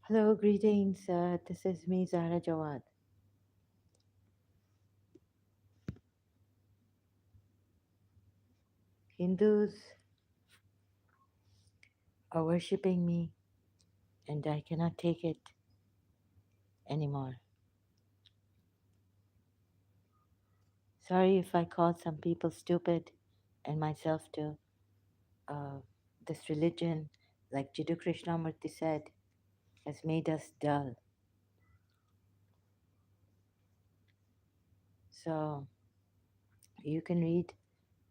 Hello, greetings. This is me, Zahra Jawad. Hindus are worshipping me, and I cannot take it anymore. Sorry if I call some people stupid and myself too. Uh, this religion, like Jiddu Krishnamurti said, has made us dull. So you can read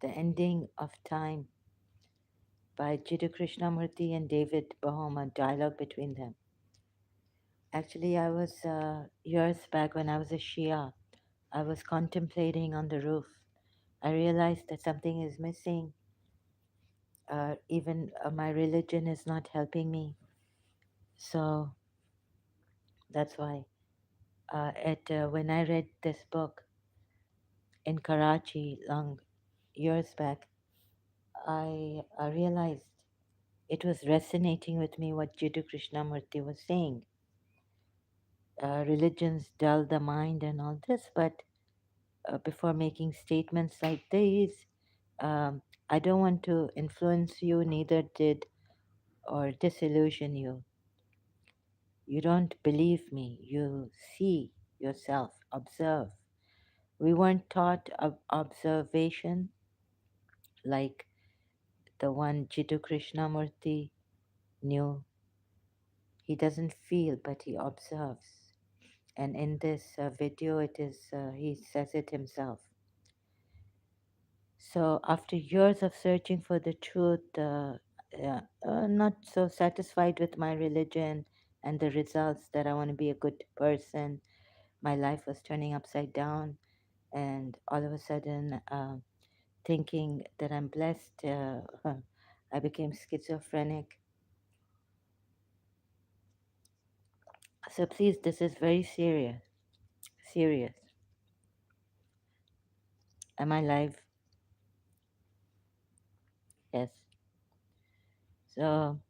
The Ending of Time by Jiddu Krishnamurti and David Bohm, a dialogue between them. Actually, I was years back when I was a Shia. I was contemplating on the roof. I realized that something is missing. Even my religion is not helping me. So that's why. At When I read this book in Karachi long years back, I realized it was resonating with me what Jiddu Krishnamurti was saying. Religions dull the mind and all this, but before making statements like these, I don't want to influence you, neither did or disillusion you. You don't believe me. You see yourself, observe. We weren't taught observation like the one Jiddu Krishnamurti knew. He doesn't feel, but he observes. And in this video, he says it himself. So after years of searching for the truth, not so satisfied with my religion and the results that I want to be a good person, my life was turning upside down, and all of a sudden, thinking that I'm blessed, I became schizophrenic. So please, this is very serious. Serious. Am I live? Yes. So,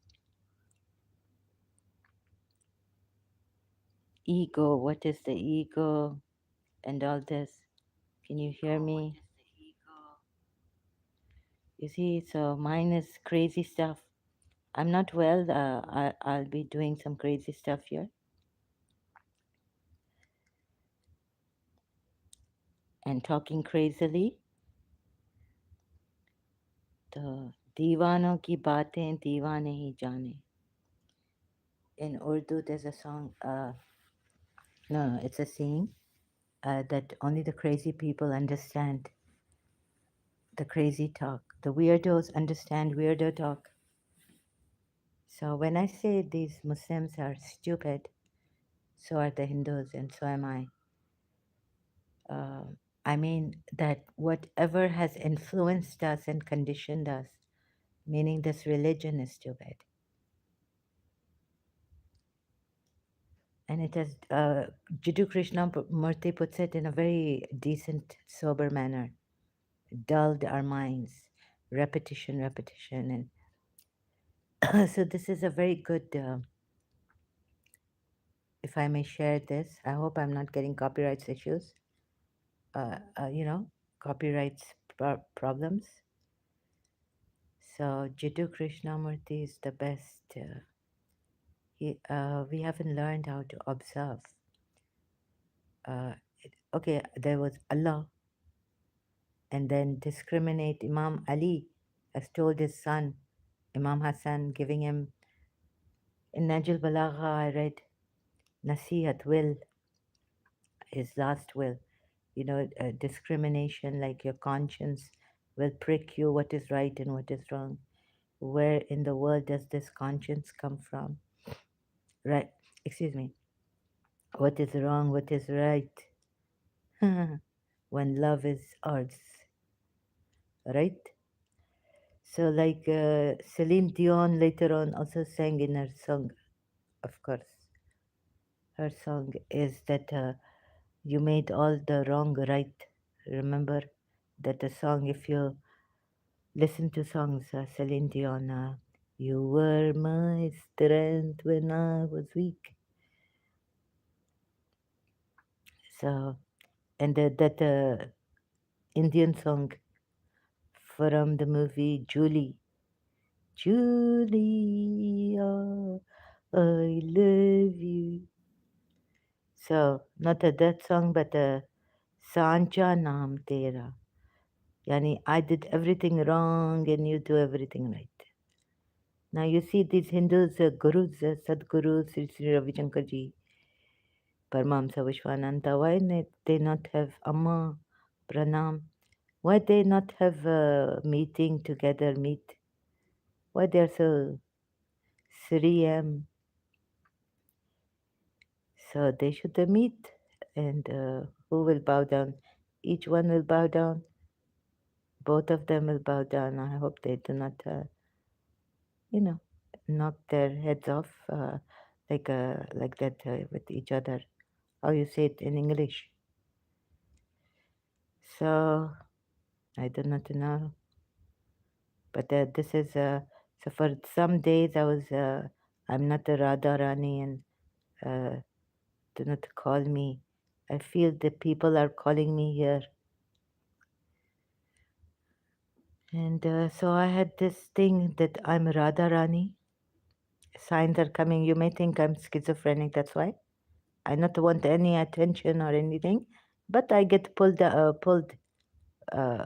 ego, what is the ego and all this? Can you hear me? You see, so mine is crazy stuff. I'm not well. I'll be doing some crazy stuff here and talking crazily. तो दीवानों की बातें दीवाने ही जाने. In Urdu, there's a song. No, it's a saying that only the crazy people understand the crazy talk. The weirdos understand weirdo talk. So when I say these Muslims are stupid, so are the Hindus, and so am I. Uh, I mean that whatever has influenced us and conditioned us, meaning this religion is stupid. And it has, Jiddu Krishnamurti puts it in a very decent, sober manner, dulled our minds, repetition, repetition. And so this is a very good, if I may share this, I hope I'm not getting copyrights issues, you know, copyrights problems. So Jiddu Krishnamurti is the best. We haven't learned how to observe. Uh, okay, there was Allah, and then discriminate. Imam Ali has told his son, Imam Hassan, giving him in Najul Balagha, I read Nasihat, will, his last will. You know, discrimination, like your conscience will prick you what is right and what is wrong. Where in the world does this conscience come from? Right, excuse me. What is wrong, what is right? When love is ours, right? So, like Celine Dion later on also sang in her song, of course. Her song is that you made all the wrong right. Remember that the song, if you listen to songs, Celine Dion, You were my strength when I was weak. So, and that Indian song from the movie Julie. Julia, I love you. So, not that song, but Sancha Naam Tera. Yani, I did everything wrong and you do everything right. Now, you see these Hindus, gurus, Sadguru, Sri Sri Ravi Shankar ji, Paramahamsa Vishwananda, why they not have Amma, Pranam? Why they not have a meeting together, meet? Why they are so Sri M? So they should meet, and who will bow down? Each one will bow down. Both of them will bow down. I hope they do not, you know, knock their heads off like that with each other. How you say it in English? So I do not know, but this is so for some days I was I'm not a Radha Rani and uh, do not call me. I feel the people are calling me here. And so I had this thing that I'm Radha Rani. Signs are coming. You may think I'm schizophrenic. That's why I not want any attention or anything. But I get pulled. Uh,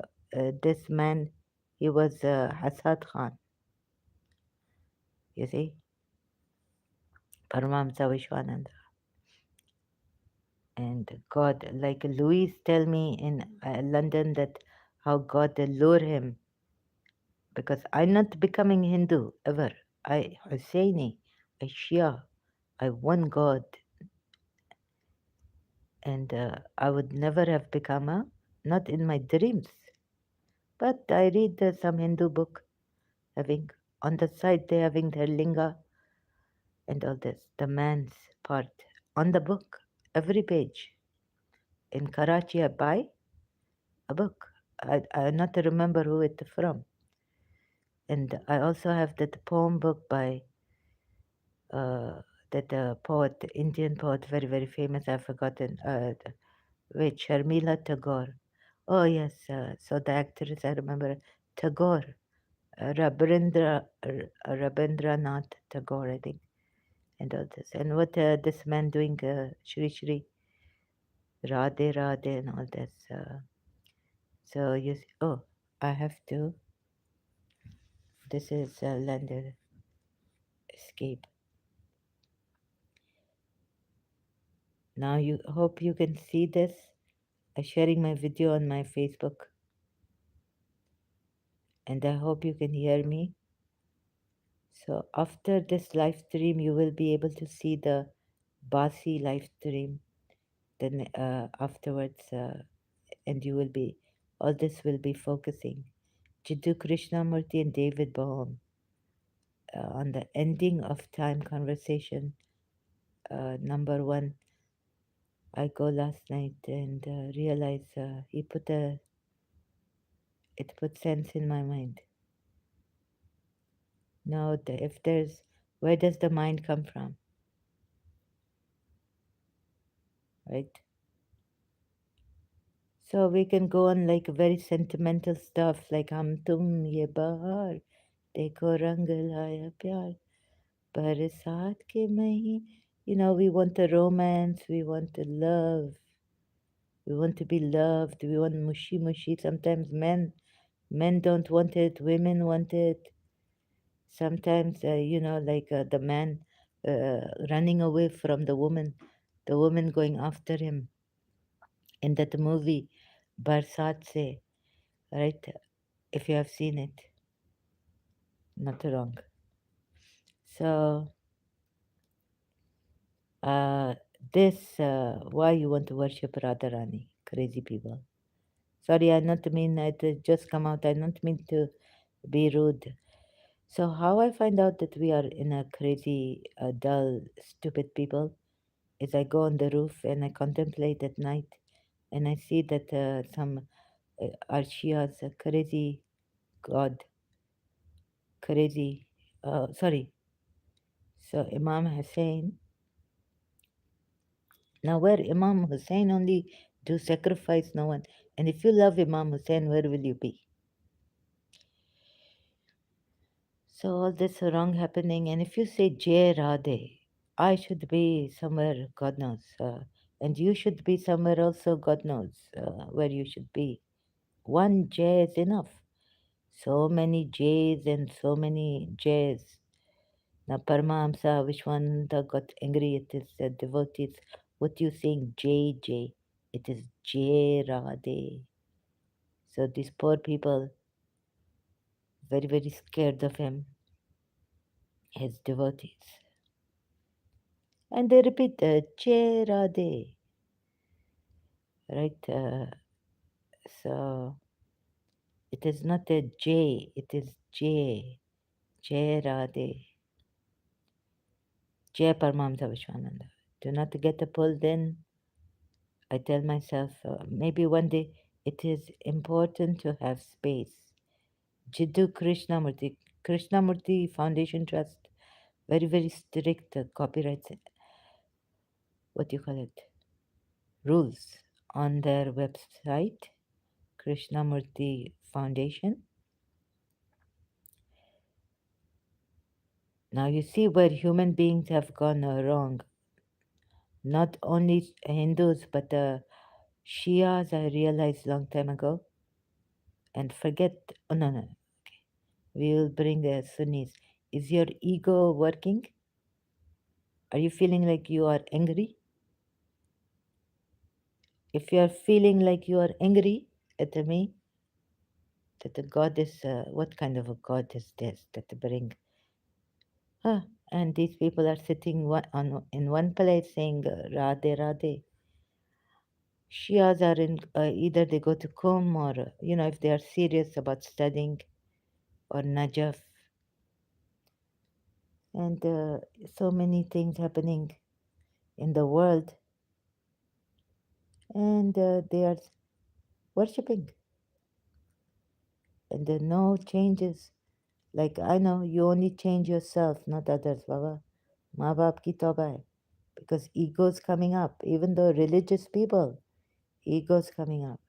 this man, he was Hassad Khan. You see, Paramahamsa Vishwananda. And God, like Louise tell me in London that how God lure him because I'm not becoming Hindu ever. I Husseini, I Shia, I one God, and I would never have become a, not in my dreams. But I read some Hindu book having on the side they having their linga and all this, the man's part on the book, every page. In Karachi, I buy a book. I not remember who it from. And I also have that poem book by uh, that poet, Indian poet, very, very famous. I've forgotten. Wait, Sharmila Tagore. Oh, yes. So the actress, I remember Tagore, Rabindranath Tagore, I think, and all this. And what this man doing, Shri Shri, Radhe Radhe, and all this. So you see, oh, I have to. This is landed escape. Now you hope you can see this. I'm sharing my video on my Facebook, and I hope you can hear me. So after this live stream, you will be able to see the Basi live stream. Then afterwards, and you will be, all this will be focusing. Jiddu Krishnamurti and David Bohm on the ending of time conversation. Number one, I go last night and realize it put sense in my mind. Now, if there's, where does the mind come from, right? So we can go on like very sentimental stuff like Hum Tum Ye Bahar Dekho Rang Laya Pyar Barsat Ke Mahi. You know, we want the romance, we want the love, we want to be loved, we want mushy mushy. Sometimes men don't want it, women want it. Sometimes, like the man running away from the woman going after him in that movie, Barsat Se, right? If you have seen it, not wrong. So, uh, why you want to worship Radharani? Crazy people. Sorry, I not mean it just come out. I not mean to be rude. So, how I find out that we are in a crazy, dull, stupid people is I go on the roof and I contemplate at night and I see that some Arshia's crazy god, crazy. Sorry. So Imam Hussein. Now, where Imam Hussein only do sacrifice no one, and if you love Imam Hussein, where will you be? So all this wrong happening, and if you say Jai Radhe, I should be somewhere, God knows, and you should be somewhere also, God knows where you should be. One Jai is enough. So many J's and so many J's. Now Paramahamsa Vishwananda got angry at his devotees. What you saying, J J? It is Jai Radhe. So these poor people, very, very scared of him, his devotees. And they repeat, Jai Radhe. Right? So it is not a J, it is J. Jai Radhe. Jai Paramahamsa Vishwananda. Do not get pulled in. I tell myself, maybe one day it is important to have space. Jiddu Krishnamurti, Krishnamurti Foundation Trust, very, very strict copyrights, what do you call it, rules on their website, Krishnamurti Foundation. Now you see where human beings have gone wrong. Not only Hindus, but Shias, I realized long time ago. And forget, oh no, no, we will bring the Sunnis. Is your ego working? Are you feeling like you are angry? If you are feeling like you are angry at me, that the God is, what kind of a God is this that bring? Huh? And these people are sitting in one place saying Radhe Radhe. Shias are in either they go to Qum or if they are serious about studying, or Najaf, and so many things happening in the world, and they are worshipping, and there are no changes. Like I know you only change yourself, not others, Baba. Ma baap ki tauba hai. Because ego's coming up, even though religious people, ego's coming up.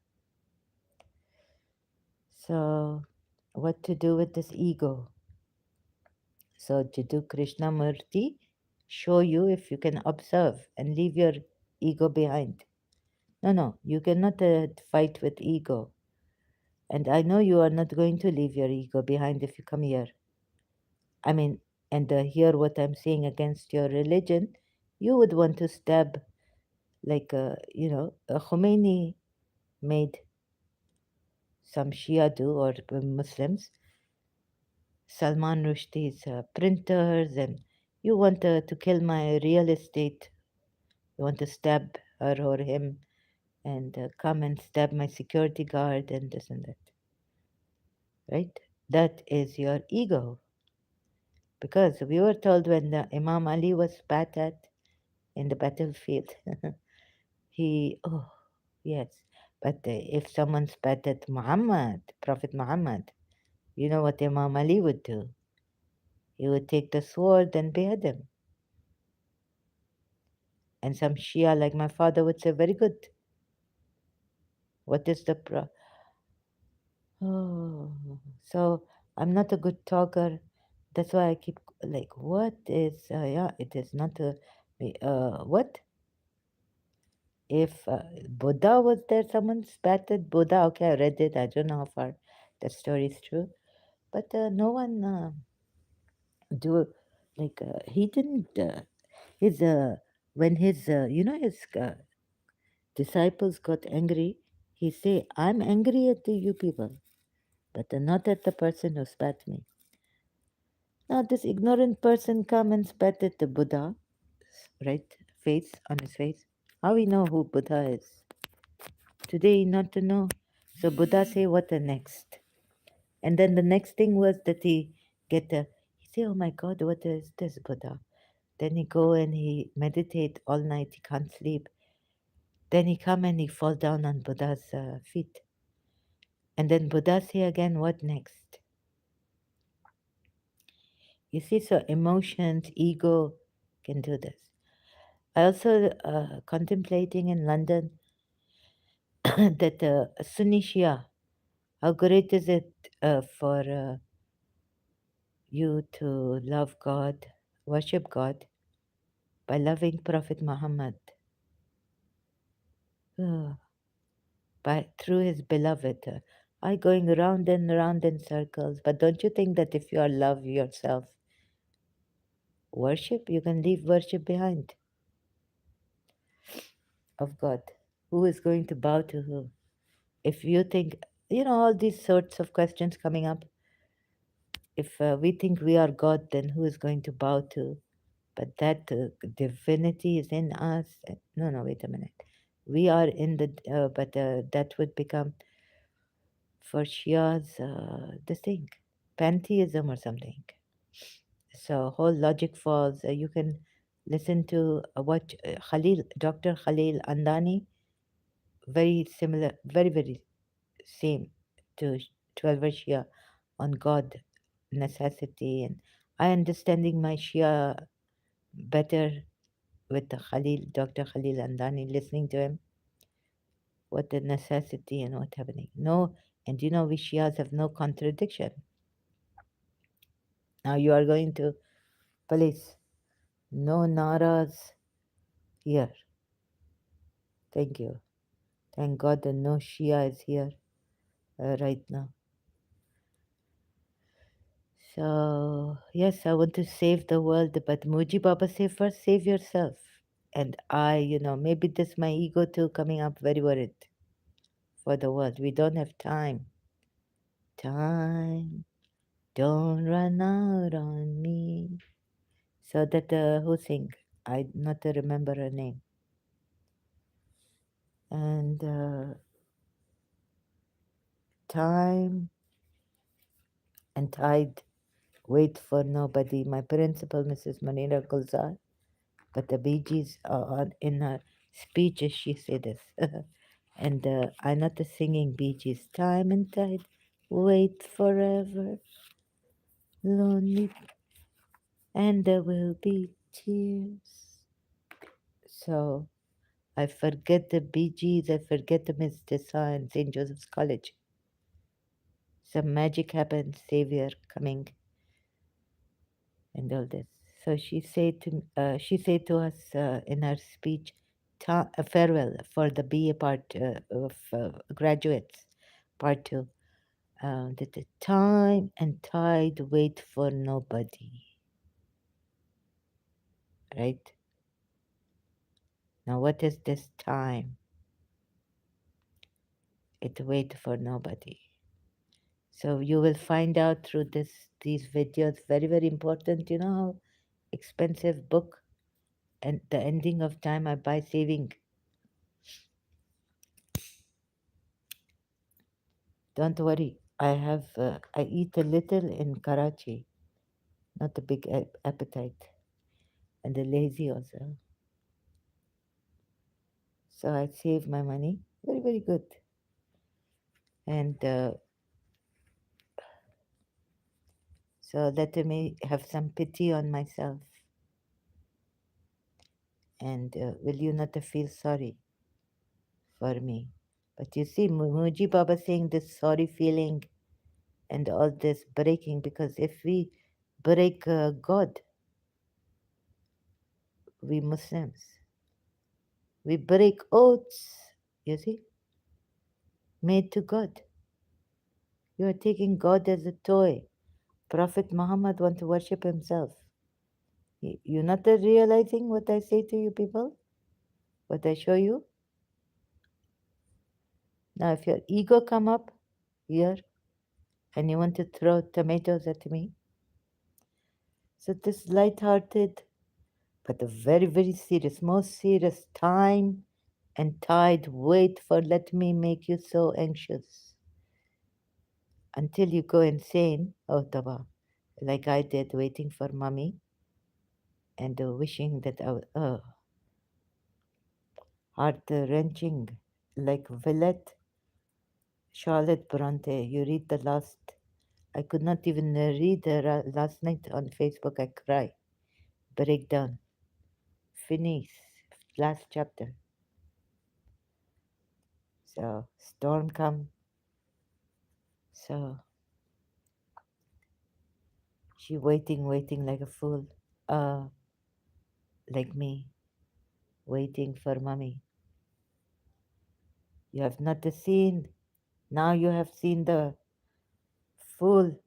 So, what to do with this ego? So, Jiddu Krishnamurti show you if you can observe and leave your ego behind. No, no, you cannot fight with ego. And I know you are not going to leave your ego behind if you come here. I mean, and hear what I'm saying against your religion, you would want to stab, like, Khomeini made some Shia do, or Muslims, Salman Rushdie's printers, and you want to kill my real estate. You want to stab her or him, and come and stab my security guard and this and that. Right? That is your ego. Because we were told when Imam Ali was spat at in the battlefield, yes. But if someone spat at Muhammad, Prophet Muhammad, you know what Imam Ali would do? He would take the sword and behead him. And some Shia, like my father, would say, very good. What is the Oh, so I'm not a good talker. That's why I keep like, what is, yeah, it is not a, what? If Buddha was there, someone spat at Buddha. Okay, I read it. I don't know how far that story is true. But no one do, like, he didn't, his, when his, his disciples got angry, he say, I'm angry at you people, but not at the person who spat me. Now this ignorant person come and spat at the Buddha, right, face, on his face. How we know who Buddha is? Today not to know. So Buddha say, what the next? And then the next thing was that he say, oh my God, what is this, Buddha? Then he go and he meditate all night, he can't sleep. Then he come and he fall down on Buddha's feet. And then Buddha say again, what next? You see, so emotions, ego can do this. I also contemplating in London that Sunni Shia, how great is it for you to love God, worship God by loving Prophet Muhammad uh, by through his beloved. I going round and round in circles, but don't you think that if you are love yourself, worship, you can leave worship behind of God? Who is going to bow to who? If you think, all these sorts of questions coming up, if we think we are God, then who is going to bow to? But that divinity is in us. No, no, wait a minute. We are in the, but that would become for Shia's the thing, pantheism or something. So whole logic falls. You can listen to what Dr. Khalil Andani, very similar, very, very same to 12 Shia on God, necessity, and I understanding my Shia better with the Dr. Khalil Andani, listening to him, what the necessity and what happening. No, and we Shias have no contradiction. Now you are going to police. No naras here. Thank you. Thank God that no Shia is here right now. So, yes, I want to save the world, but Muji Baba say first, save yourself. And maybe this my ego too coming up very worried for the world. We don't have time. Time, don't run out on me. So that who sing? I not to remember her name. And time and tide, wait for nobody. My principal, Mrs. Manira Gulzar, but the Bee Gees in her speeches she said this. And I'm not singing Bee Gees. Time and tide, wait forever, lonely, and there will be tears. So I forget the Bee Gees, I forget the Miss Dessa and St. Joseph's College. Some magic happened, Savior coming, and all this. So she said to us in her speech, farewell for the BA part of graduates, part two. That the time and tide wait for nobody. Right now, what is this time? It wait for nobody. So you will find out through these videos. Very very important. You know how expensive book and the ending of time I buy saving. Don't worry, I eat a little in Karachi, not a big appetite, and a lazy also. So I save my money, very very good, and so let me have some pity on myself, and will you not feel sorry for me? But you see, Muji Baba saying this sorry feeling and all this breaking, because if we break God, we Muslims, we break oaths, you see, made to God. You are taking God as a toy. Prophet Muhammad want to worship himself. You're not realizing what I say to you people? What I show you? Now if your ego come up here and you want to throw tomatoes at me, so this light-hearted but a very, very serious, most serious time and tide wait for let me make you so anxious until you go insane, oh Taba, like I did waiting for mommy and wishing that I heart wrenching like Villette, Charlotte Bronte. You read the last I could not even read last night on Facebook. I cry. Breakdown. Finish. Last chapter. So storm come. So she waiting, waiting like a fool. Uh, like me, waiting for mommy. You have not seen. Now you have seen the fool,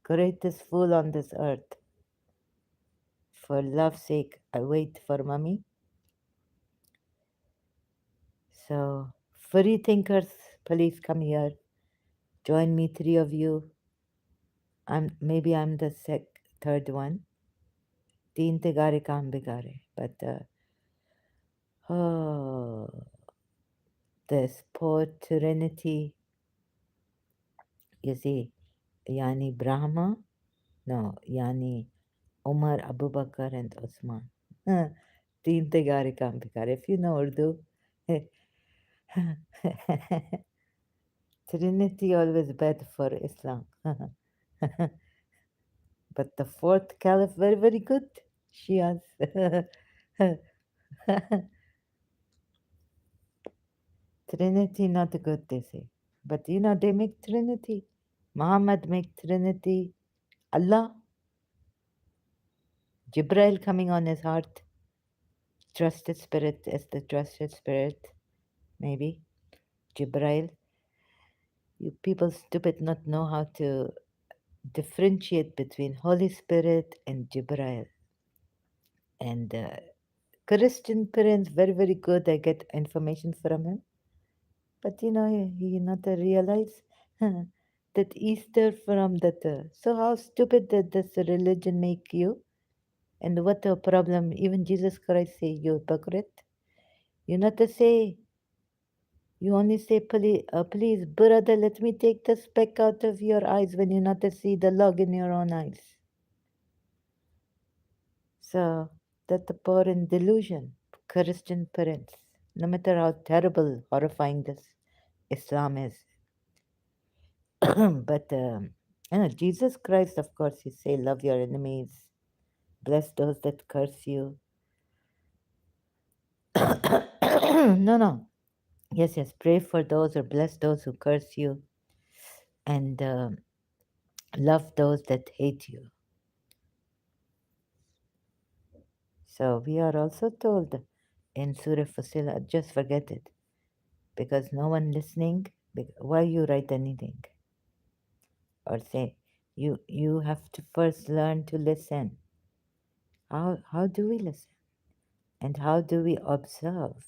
greatest fool on this earth. For love's sake, I wait for mommy. So, free thinkers, please come here. Join me, three of you. I'm the third one. Teen tegare kam bigare. But oh, this poor Trinity. You see, Yani Brahma, no, Yani Umar, Abu Bakr, and Osman. Teen tegare kam bigare. If you know Urdu, Trinity always bad for Islam. But the fourth caliph, very, very good. Shias. Trinity, not good, they say. But they make Trinity. Muhammad make Trinity. Allah, Jibrail coming on his heart. Trusted spirit is the trusted spirit, maybe. Jibrail. You people stupid not know how to differentiate between Holy Spirit and Jibrail. And Christian parents, very, very good. I get information from him. But he not realize that Easter from that. So how stupid did this religion make you? And what a problem? Even Jesus Christ say you hypocrite. You not to say. You only say, please, brother, let me take the speck out of your eyes when you not to see the log in your own eyes. So that the poor in delusion, Christian parents, no matter how terrible, horrifying this Islam is. But Jesus Christ, of course, he say, love your enemies, bless those that curse you. No, no. Yes, yes. Pray for those or bless those who curse you, and love those that hate you. So we are also told in Surah Fusilat, just forget it, because no one listening. Why you write anything or say you have to first learn to listen. How do we listen, and how do we observe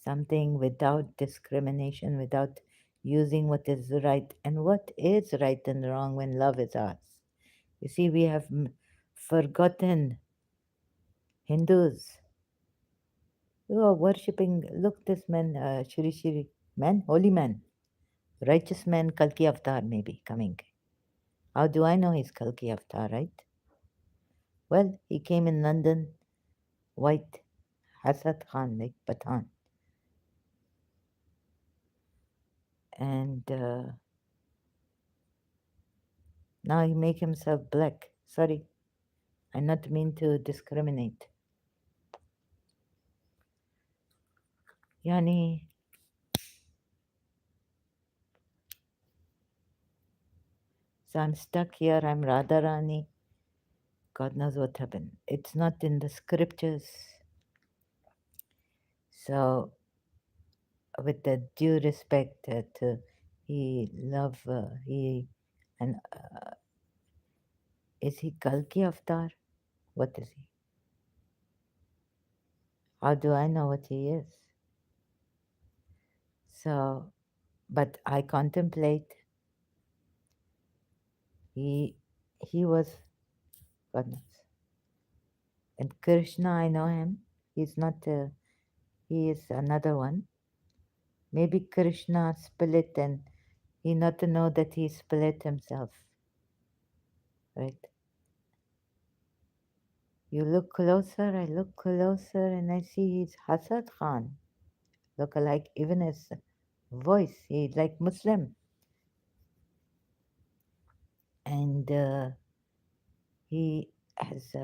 something without discrimination, without using what is right and what is right and wrong when love is ours? You see, we have forgotten Hindus who are worshipping. Look, this man, Shri man, holy man, righteous man, Kalki Avatar maybe coming. How do I know he's Kalki Avatar, right? Well, he came in London, white, Hasad Khan, like Pathan. And now he make himself black. Sorry, I not mean to discriminate. Yani, so I'm stuck here. I'm Radha Rani. God knows what happened. It's not in the scriptures. So, with the due respect to he love he and is he Kalki Avatar? What is he? How do I know what he is? So, but I contemplate. He he was God knows. And Krishna, I know him. He's not. He is another one. Maybe Krishna split and he not to know that he split himself. Right? You look closer, I look closer, and I see he's Hasad Khan. Look alike, even his voice. He's like Muslim. and he has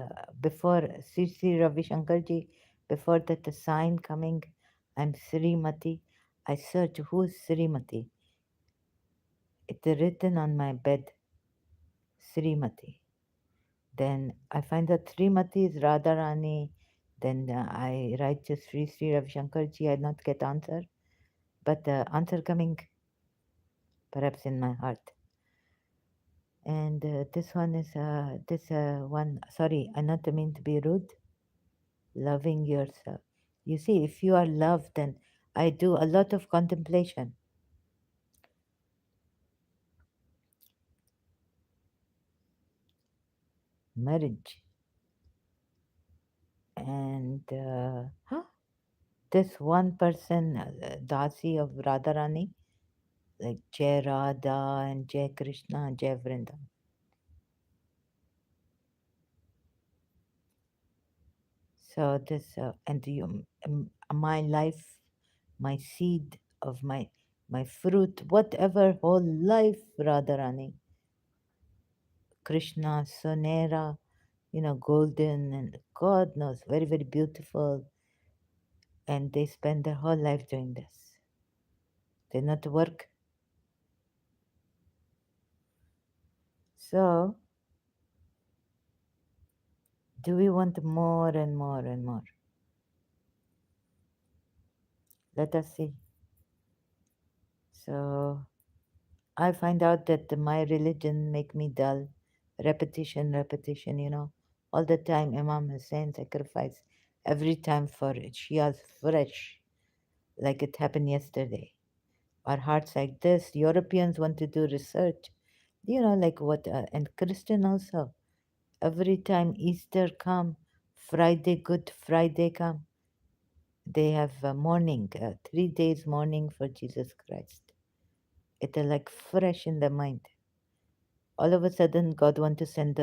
before Sri Ravi Shankarji, before that the sign coming, I'm Srimati. I search who's Srimati. It's written on my bed, Srimati. Then I find that Srimati is Radha Rani. Then I write to Sri Ravi Shankarji. I not get answer, but the answer coming perhaps in my heart. And this one is this one. Sorry, I not mean to be rude. Loving yourself. You see, if you are loved, then I do a lot of contemplation. Marriage and this one person, Dasi of Radharani, like Jai Radha and Jai Krishna, Jai Vrinda. So this and you, my life, my seed of my fruit, whatever whole life, Radharani, Krishna, Sonera, golden and God knows, very, very beautiful. And they spend their whole life doing this. They not work. So, do we want more and more and more? Let us see. So, I find out that my religion make me dull. Repetition, repetition, All the time, Imam Hussein sacrifice every time for Shia's fresh, like it happened yesterday. Our hearts like this. Europeans want to do research, like what, and Christian also. Every time Easter come, Friday, Good Friday come, they have a mourning, 3 days mourning for Jesus Christ. It is like fresh in the mind. All of a sudden, God want to send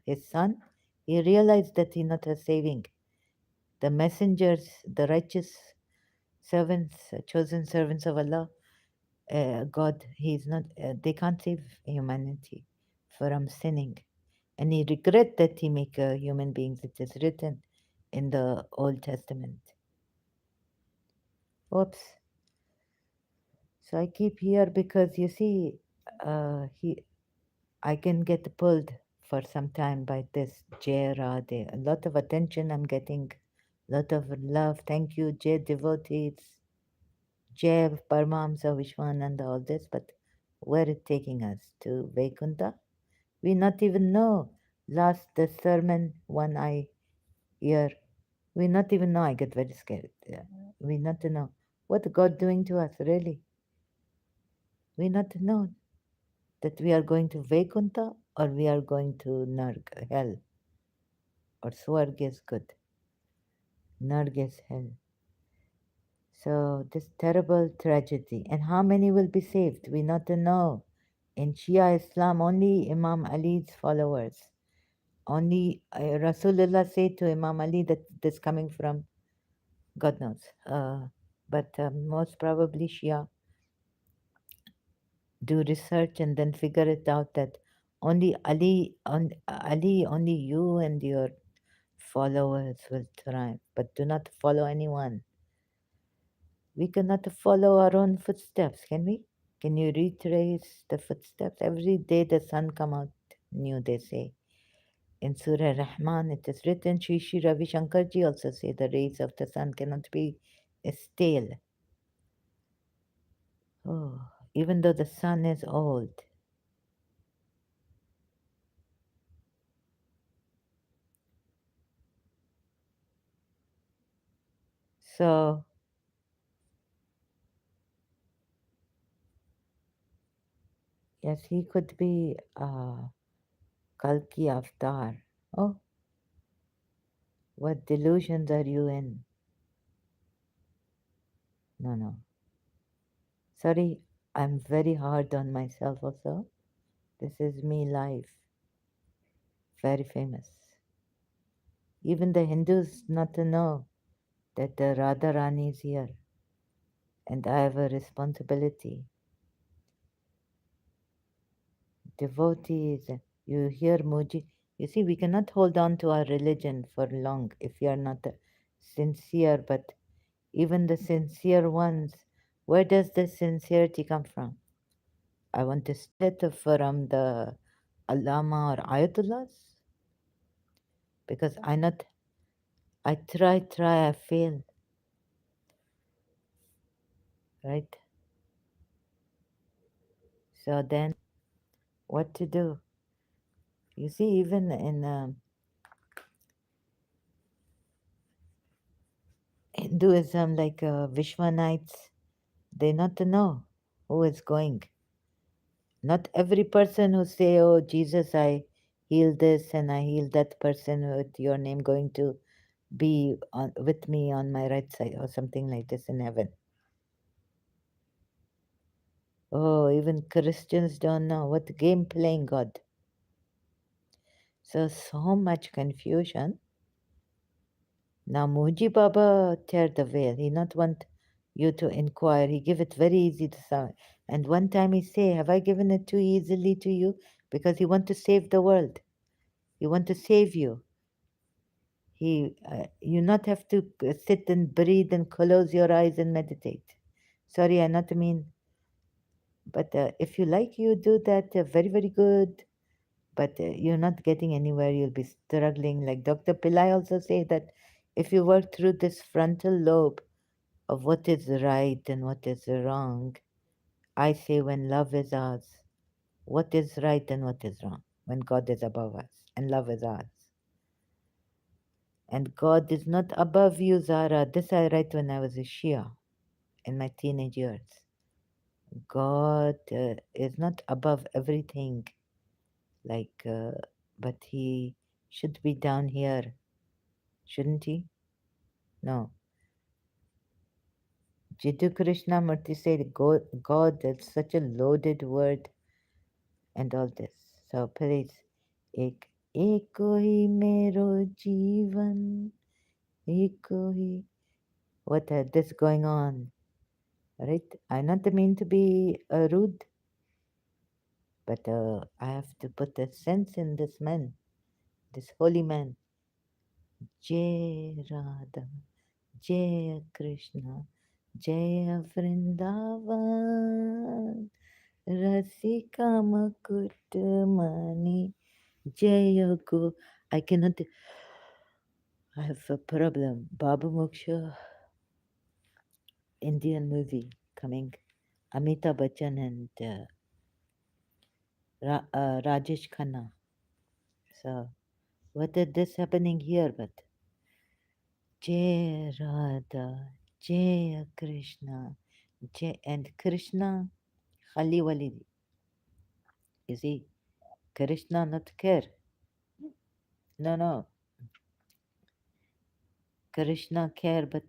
His Son. He realized that He not a saving. The messengers, the righteous servants, chosen servants of Allah, God, He's not. They can't save humanity from sinning, and He regret that He make human beings. It is written in the Old Testament. Oops. So I keep here because you see, he I can get pulled for some time by this Jai Radhe. A lot of attention I'm getting, a lot of love. Thank you, Jai devotees, Jai Paramahamsa Vishwananda, all this. But where it taking us to Vaikunta? We not even know. Last the sermon one I hear, we not even know. I get very scared. Yeah. We not know what God doing to us really. We not know that we are going to Vaikunta or we are going to Narg, hell, or Swarg is good, Narg is hell. So this terrible tragedy, and how many will be saved? We not know. In Shia Islam, only Imam Ali's followers. Only Rasulullah said to Imam Ali that this coming from God knows. But most probably Shia do research and then figure it out that only Ali, only you and your followers will thrive, but do not follow anyone. We cannot follow our own footsteps, can we? Can you retrace the footsteps? Every day the sun come out new, they say. In Surah Rahman, it is written, Shri Ravi Shankarji also say the rays of the sun cannot be stale. Oh, even though the sun is old. So, yes, he could be Kalki Avatar. Oh, what delusions are you in? No, no. Sorry, I'm very hard on myself also. This is me live, very famous. Even the Hindus not to know that the Radha Rani is here and I have a responsibility. devotees. You hear Muji. You see, we cannot hold on to our religion for long if we are not sincere, but even the sincere ones, where does the sincerity come from? I want to steal it from the Allama or Ayatullahs because I try, I fail, right? So then what to do? You see, even in Hinduism, like Vishwanites, they not to know who is going. Not every person who say, "Oh Jesus, I heal this and I heal that person with your name," going to be with me on my right side or something like this in heaven. Oh, even Christians don't know what game playing God. So much confusion. Now Muji Baba tear the veil. He not want you to inquire. He give it very easy to some. And one time he say, "Have I given it too easily to you?" Because he want to save the world. He want to save you. You not have to sit and breathe and close your eyes and meditate. Sorry, I not mean, but if you like, you do that. Very good. But you're not getting anywhere. You'll be struggling. Like Dr. Pillai also say that if you work through this frontal lobe of what is right and what is wrong, I say when love is ours, what is right and what is wrong, when God is above us and love is ours. And God is not above you, Zara. This I write when I was a Shia in my teenage years. God is not above everything, like, but He should be down here, shouldn't He? No. Jiddu Krishnamurti said God is such a loaded word and all this. So please, ek eko hi mero jeevan, eko hi. What this going on, right? I not mean to be rude, but I have to put a sense in this man, this holy man. Jai Radha, Jai Krishna, Jai Vrindavan, Rasika Makutmani, Jai Go. I cannot. I have a problem. Babu Moksha, Indian movie coming. Amitabh Bachchan and Rajesh Khanna. So, what is this happening here? But Jai Radha, Jai Krishna, Jai and Krishna, Khali Walidi. You see, Krishna not care. No. Krishna care, but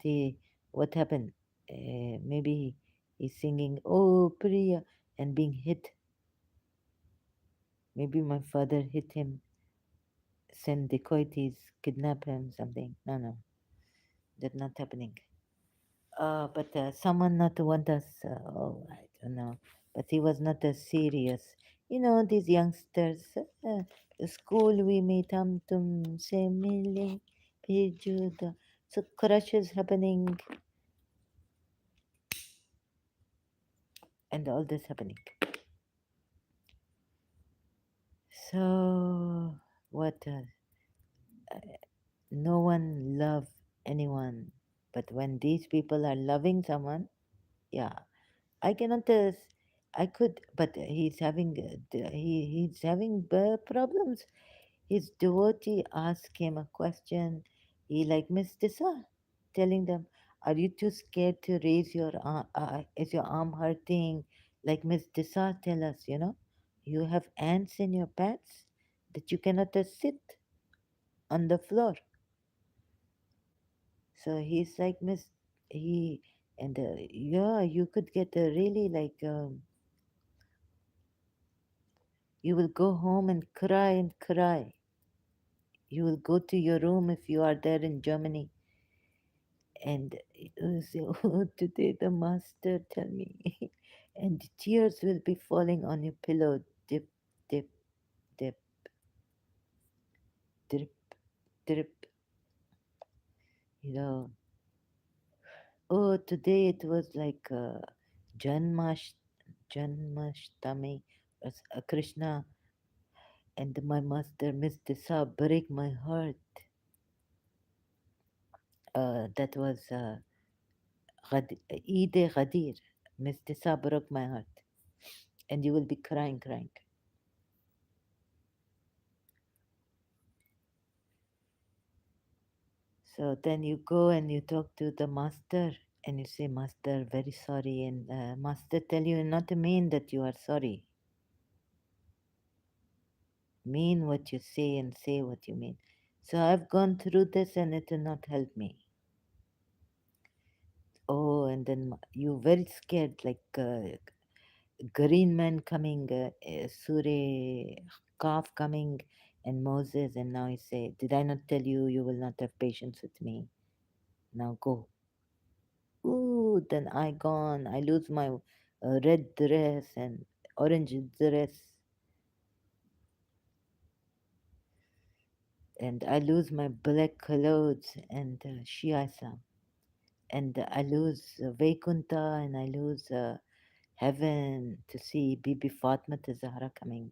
what happened? Maybe he's singing, "Oh Priya," and being hit. Maybe my father hit him, send dacoities, kidnap him, something. No, that's not happening. But someone not want us. Oh, I don't know. But he was not as serious. You know, these youngsters. School we meet hum tum se mile phir juda. So crush is happening and all this happening. So what? No one love anyone, but when these people are loving someone, yeah, I cannot. I could, but he's having he's having problems. His devotee asked him a question. He like Miss Disa, telling them, "Are you too scared to raise your arm? Is your arm hurting?" Like Miss Disa, tell us, you have ants in your pants that you cannot sit on the floor. So he's like Miss he and yeah, you could get a really like you will go home and cry and cry. You will go to your room if you are there in Germany and you will say, "Oh, today the master tell me," and tears will be falling on your pillow. Dip. dip, dip, drip, drip. You know, oh, today it was like Janmash, Janmashtami, Krishna and my master Miss Disa break my heart. That was Eid Ghadir. Miss Disa broke my heart. And you will be crying, crying. So then you go and you talk to the master and you say, Master, very sorry. And master tell you not to mean that you are sorry. Mean what you say and say what you mean. So I've gone through this and it will not help me. Oh, and then you very scared, like green man coming, Surah calf coming, and Moses, and now he say, "Did I not tell you you will not have patience with me? Now go." Ooh, then I gone. I lose my red dress and orange dress, and I lose my black clothes and Shiasa, and I lose Vaikunta, and I lose heaven to see Bibi Fatma Zahra coming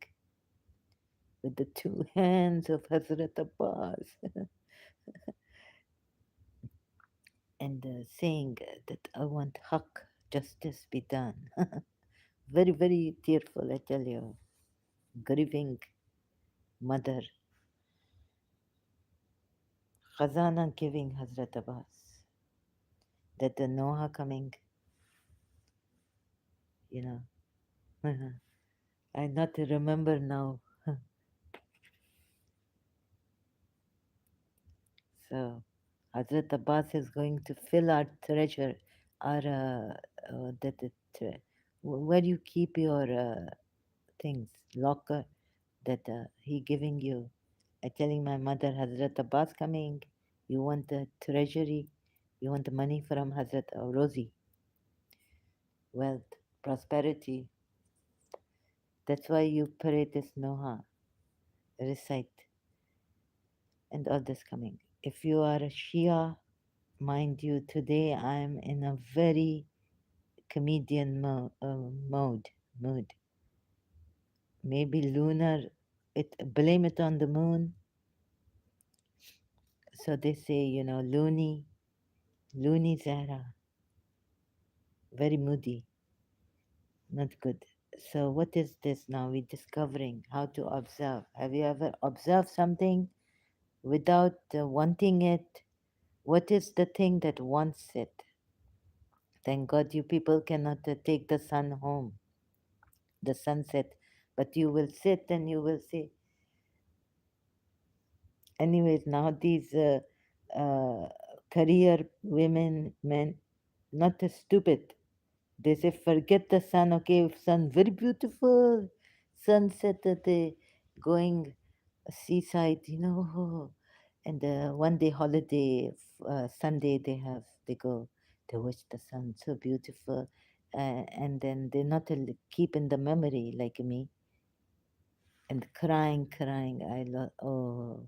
with the two hands of Hazrat Abbas and saying that I want haq, justice be done. Very, very tearful, I tell you. Grieving mother. Khazana giving Hazrat Abbas. That the Noah coming, you know. I not remember now. So Hazrat Abbas is going to fill our treasure, our where you keep your things, locker that he giving you. I telling my mother, Hazrat Abbas coming. You want the treasury? You want the money from Hazrat Rosie? Wealth, prosperity. That's why you pray this Noha, recite, and all this coming. If you are a Shia, mind you, today I am in a very comedian mood. Maybe lunar. Blame it on the moon. So they say, loony Zahra, very moody, not good. So what is this now? We're discovering how to observe. Have you ever observed something without wanting it? What is the thing that wants it? Thank God you people cannot take the sun home, the sunset, but you will sit and you will see. Anyways, now these uh, career women, men, not stupid. They say, forget the sun, okay? Sun, very beautiful. Sunset at the going seaside, And one day holiday, Sunday, they go, they watch the sun, so beautiful. And then they not keep in the memory like me. And crying, crying. Oh,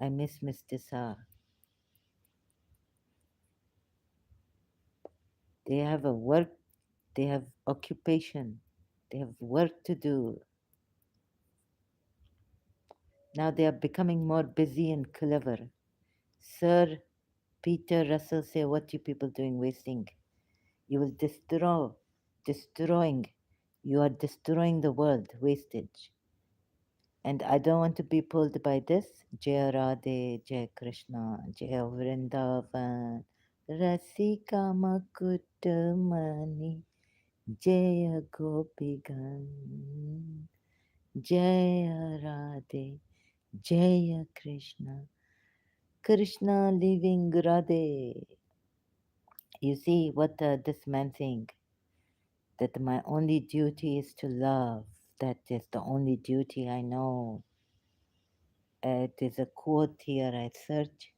I miss Mr. Sa. They have a work, they have occupation, they have work to do. Now they are becoming more busy and clever. Sir Peter Russell say, what you people doing wasting? You will destroying. You are destroying the world, wastage. And I don't want to be pulled by this. Jaya Radhe, Jaya Krishna, Jaya Vrindavan, Rasika Makutamani, Jaya Gopigan, Jaya Radhe, Jaya Krishna, Krishna living Radhe. You see what this man saying? That my only duty is to love. That is the only duty I know. It is a quote here I search.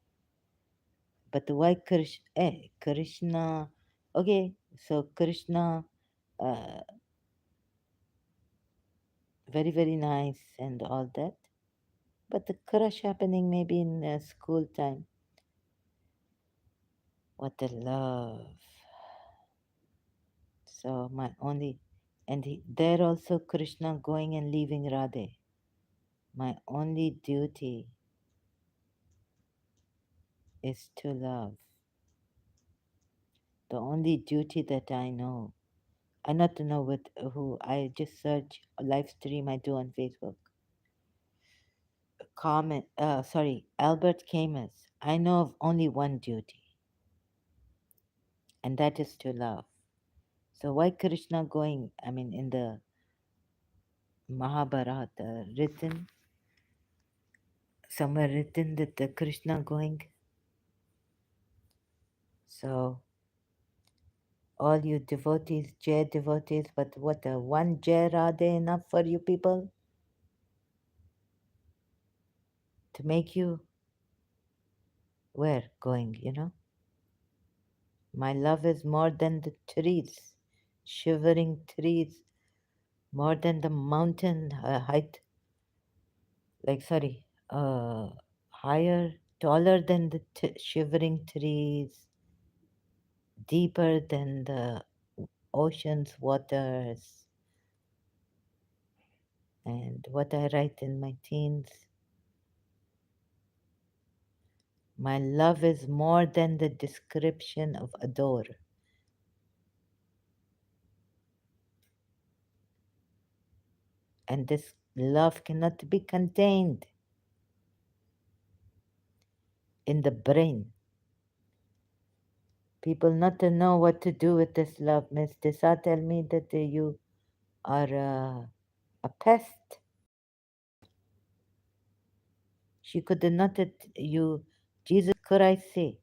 But why Krishna? Okay, so Krishna, uh, very, very nice and all that. But the crush happening maybe in school time. What a love. So my only, and there also Krishna going and leaving Radhe. My only duty is to love. The only duty that I know. I not to know with who. I just search live stream I do on Facebook. Comment. Sorry, Albert Camus. I know of only one duty, and that is to love. So why Krishna going? I mean, in the Mahabharata, written somewhere written that the Krishna going. So all you devotees, Jai devotees, but what a one Jai Radhe enough for you people to make you where going? My love is more than the trees, shivering trees, more than the mountain height. Like sorry, higher, taller than the shivering trees, deeper than the ocean's waters. And what I write in my teens, my love is more than the description of adore. And this love cannot be contained in the brain. People not to know what to do with this love. Miss Tessa tell me that you are a pest. She could not you, Jesus Christ say,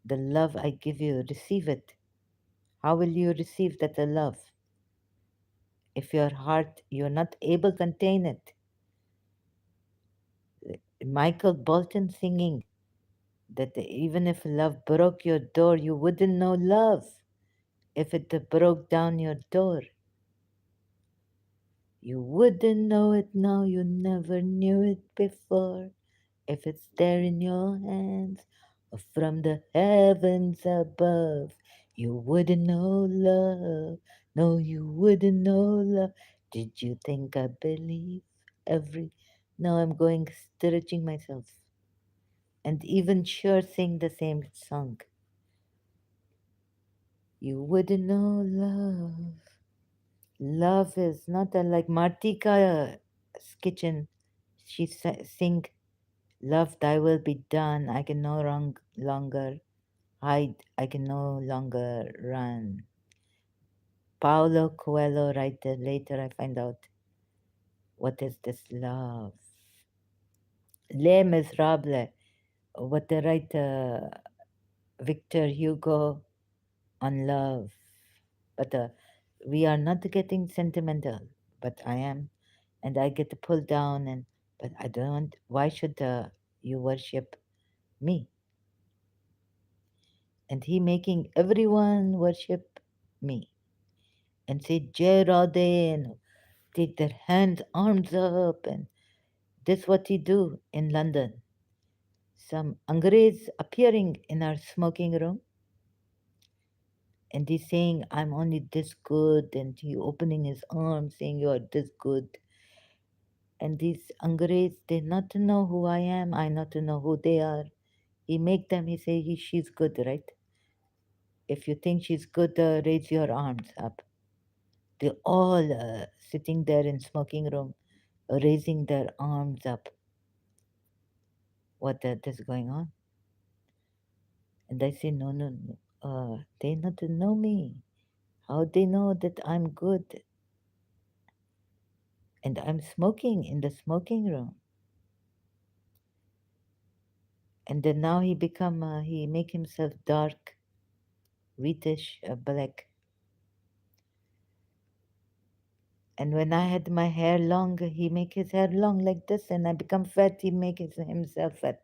the love I give you, receive it. How will you receive that love? If your heart, you're not able to contain it. Michael Bolton singing that even if love broke your door, you wouldn't know love. If it broke down your door, you wouldn't know it now, you never knew it before. If it's there in your hands or from the heavens above, you wouldn't know love. No, you wouldn't know love. Did you think I believe every? Now I'm going stretching myself. And even sure sing the same song. You wouldn't know love. Love is not like Martika's kitchen. She sing, "Love, thy will be done. I can no longer hide. I can no longer run." Paulo Coelho writer. Later, I find out what is this love. Les Miserables. What the writer Victor Hugo on love. But we are not getting sentimental. But I am, and I get pulled down. And but I don't. Why should you worship me? And he making everyone worship me and say Jai Radhe and take their hands, arms up, and this what he do in London. Some Angrez appearing in our smoking room, and he's saying, "I'm only this good," and he opening his arms, saying, "You are this good." And these Angrez, they not to know who I am, I not to know who they are. He make them. He say, "She's good, right? If you think she's good, raise your arms up." They all sitting there in smoking room, raising their arms up. What that is going on? And I say, no, no, no. They not to know me. How they know that I'm good? And I'm smoking in the smoking room. And then now he make himself dark, wheatish, black. And when I had my hair long, he make his hair long like this, and I become fat. He make himself fat.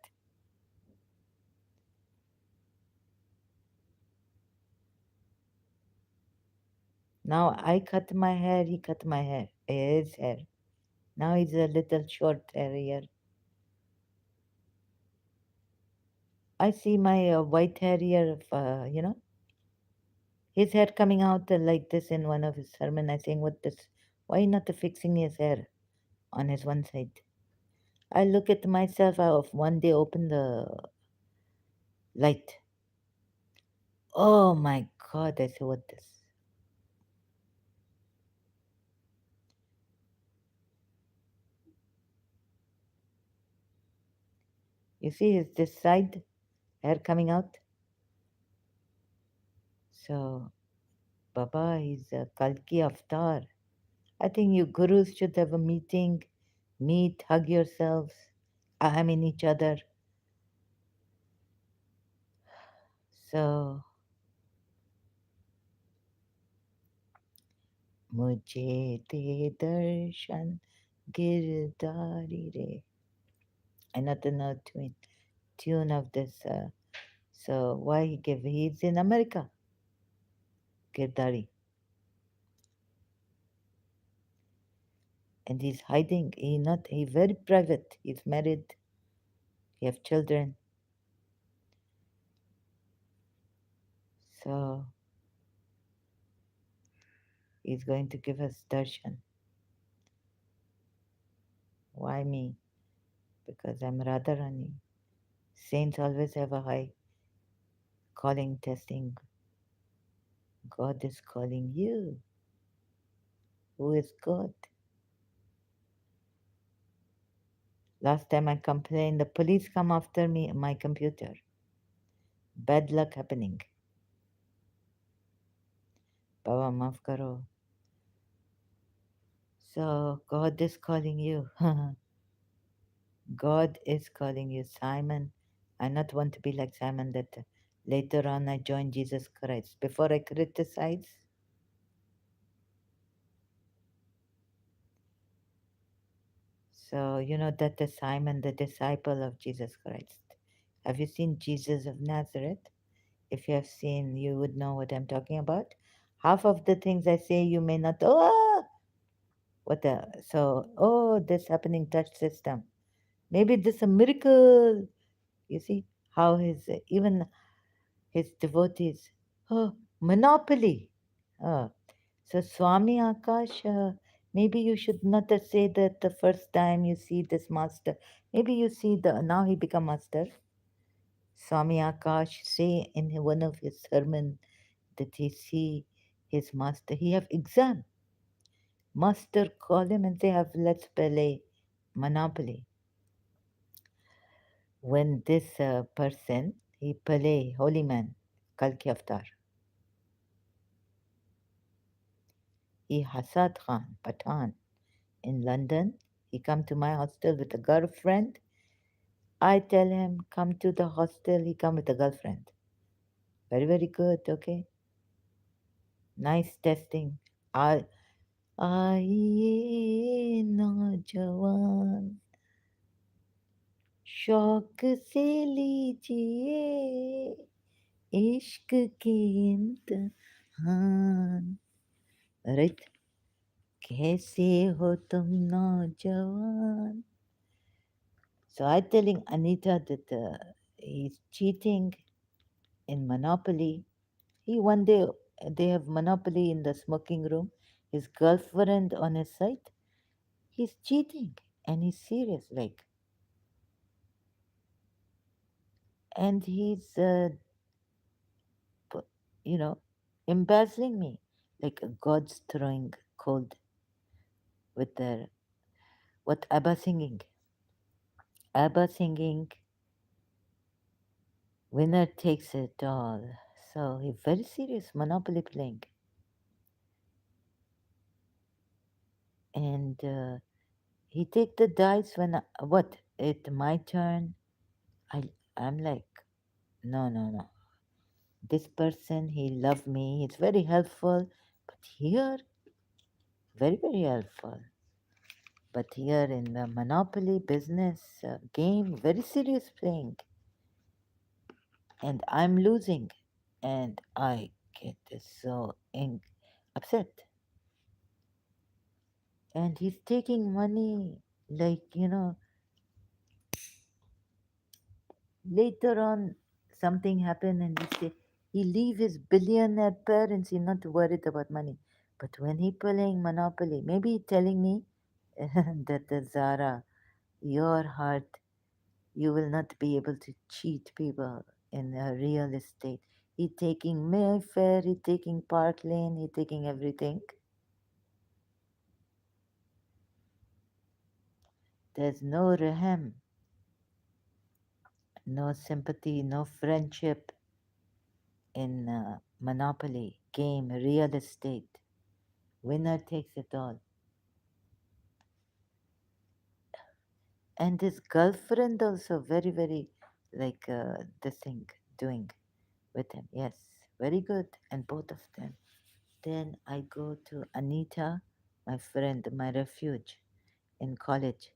Now I cut my hair, he cut my hair. his hair. Now he's a little short hair. I see my white hair, his hair coming out like this in one of his sermon. I saying, what this? Why not fixing his hair on his one side? I look at myself. I of one day open the light. Oh my God! I say, what this? You see, his this side hair coming out. So, Baba, he's a Kalki avatar. I think you gurus should have a meeting, meet, hug yourselves. I mean each other. So, मुझे दे दर्शन गिरधारी रे. I not know tune of this. So why he give? He's in America, Girdari, and he's hiding. He not. He very private. He's married. He have children. So he's going to give us darshan. Why me? Because I'm Radha Rani. Saints always have a high calling, testing. God is calling you. Who is God? Last time I complained, the police come after me, my computer. Bad luck happening. Baba, maaf karo. So God is calling you. God is calling you, Simon. I not want to be like Simon that later on I joined Jesus Christ. Before I criticize, so you know that the Simon, the disciple of Jesus Christ. Have you seen Jesus of Nazareth? If you have seen, you would know what I'm talking about. Half of the things I say, you may not. Oh, what the? So, oh, this happening touch system. Maybe this a miracle. You see how his even his devotees. Oh, monopoly. Oh, so Swami Akash. Maybe you should not say that the first time you see this master. Maybe you see the now he become master. Swami Akash say in one of his sermon that he see his master. He have exam. Master call him and say, have let's play Monopoly. When this person, he play Holy Man, Kalki Avatar. He Hasad Khan, Pathan, in London. He come to my hostel with a girlfriend. I tell him, come to the hostel. He come with a girlfriend. Very, very good, okay. Nice testing. I आइए नौजवान शौक से लीजिए इश्क की इम्तिहान right कैसे हो तुम नौजवान. So I'm telling Anita that he's cheating in Monopoly. He one day they have Monopoly in the smoking room. His girlfriend on his side. He's cheating and he's serious like, and he's you know, embezzling me like a god's throwing cold with their what ABBA singing. ABBA singing, winner takes it all. So he very serious Monopoly playing, and he take the dice when what it my turn. I'm like no no no. This person he love me. He's very helpful, but here very very helpful. But here in the Monopoly business game, very serious playing, and I'm losing, and I get so upset. and he's taking money, like, later on something happened and he leave his billionaire parents, he's not worried about money. But when he playing Monopoly, maybe he telling me that the Zara, your heart, you will not be able to cheat people in real estate. He taking Mayfair, he taking Park Lane, he taking everything. There's no rahem, no sympathy, no friendship in Monopoly, game, real estate. Winner takes it all. And his girlfriend also very, very like this thing doing with him. Yes, very good. And both of them. Then I go to Anita, my friend, my refuge in college.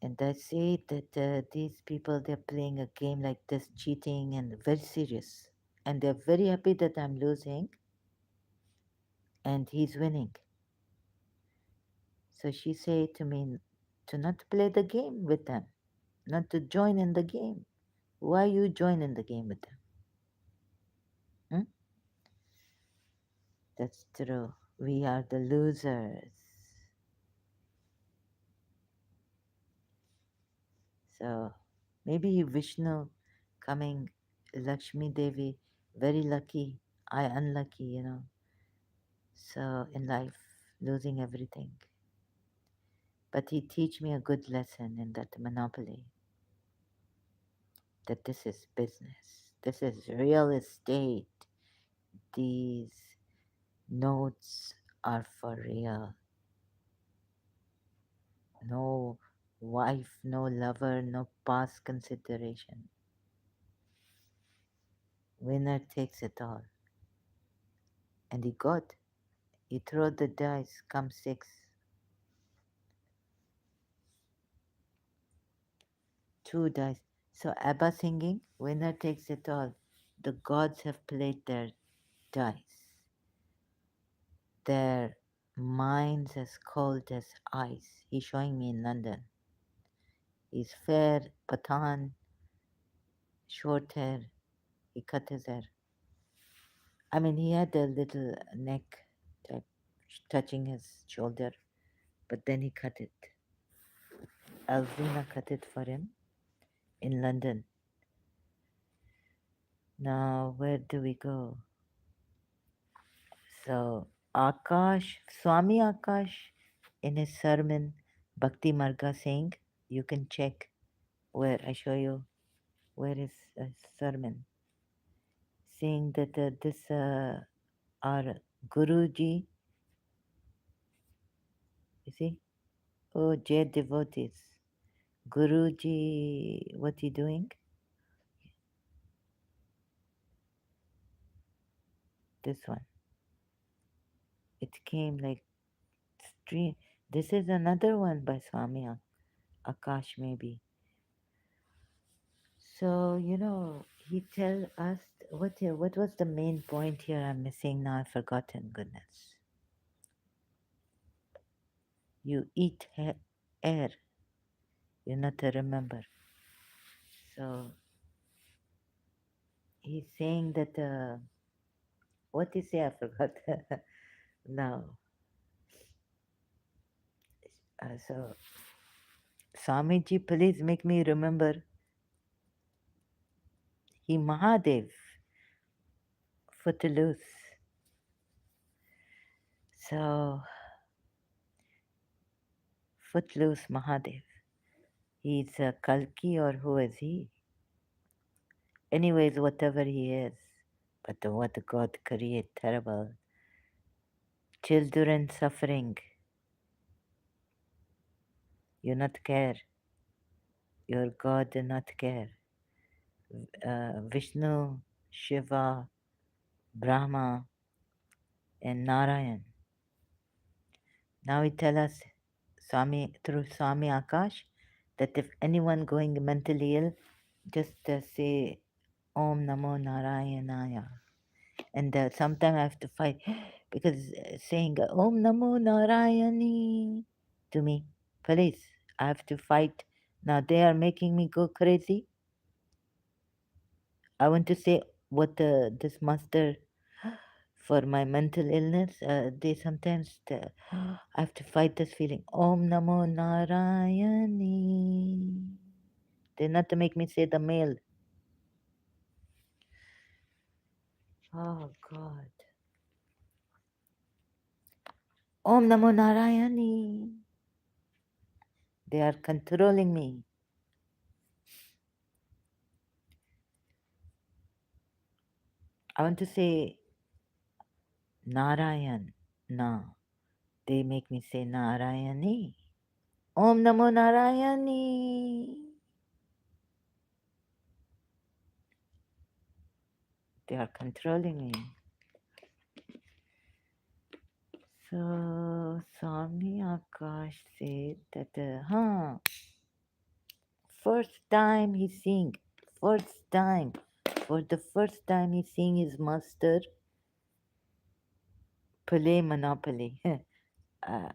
And I say that these people, they're playing a game like this, cheating and very serious. And they're very happy that I'm losing and he's winning. So she said to me to not play the game with them, not to join in the game. Why you join in the game with them? Hmm? That's true. We are the losers. So maybe Vishnu coming, Lakshmi Devi, very lucky, I unlucky. So in life, losing everything. But he teach me a good lesson in that monopoly, that this is business. This is real estate. These notes are for real. No wife, no lover, no past consideration. Winner takes it all. And he got. He throw the dice, come six, two dice. So ABBA singing, winner takes it all. The gods have played their dice. Their minds as cold as ice. He's showing me in London. He's fair, Pathan, short hair. He cut his hair. I mean, he had a little neck type touching his shoulder, but then he cut it. Alvina cut it for him in London. Now, where do we go? So, Akash, Swami Akash, in his sermon, Bhakti Marga saying, you can check where I show you where is a sermon, saying that this our Guruji, you see, oh, Jay devotees, Guruji, what he doing? This one. It came like stream. This is another one by Swami Akash, maybe. So, he tell us what was the main point here I'm missing now, I've forgotten, goodness. You eat air, you not to remember. So he's saying that, what he say, I forgot now. So, Swamiji, please make me remember. He Mahadev, footloose. So, footloose Mahadev. He's a Kalki or who is he? Anyways, whatever he is, but what God create terrible. Children suffering, you not care. Your God do not care. Vishnu, Shiva, Brahma, and Narayan. Now he tell us, Swami through Swami Akash, that if anyone going mentally ill, just say Om Namo Narayanaya. And sometimes I have to fight. because saying Om Namo Narayani to me, please, I have to fight. Now they are making me go crazy. I want to say what this master for my mental illness. They sometimes I have to fight this feeling. Om Namo Narayani. They're not to make me say the male. Oh God. Om Namo Narayani. They are controlling me. I want to say Narayan. No. They make me say Narayani. Om Namo Narayani. They are controlling me. So Swami Akash said that, first time he sing, first time, for the first time he seeing his master play Monopoly. uh,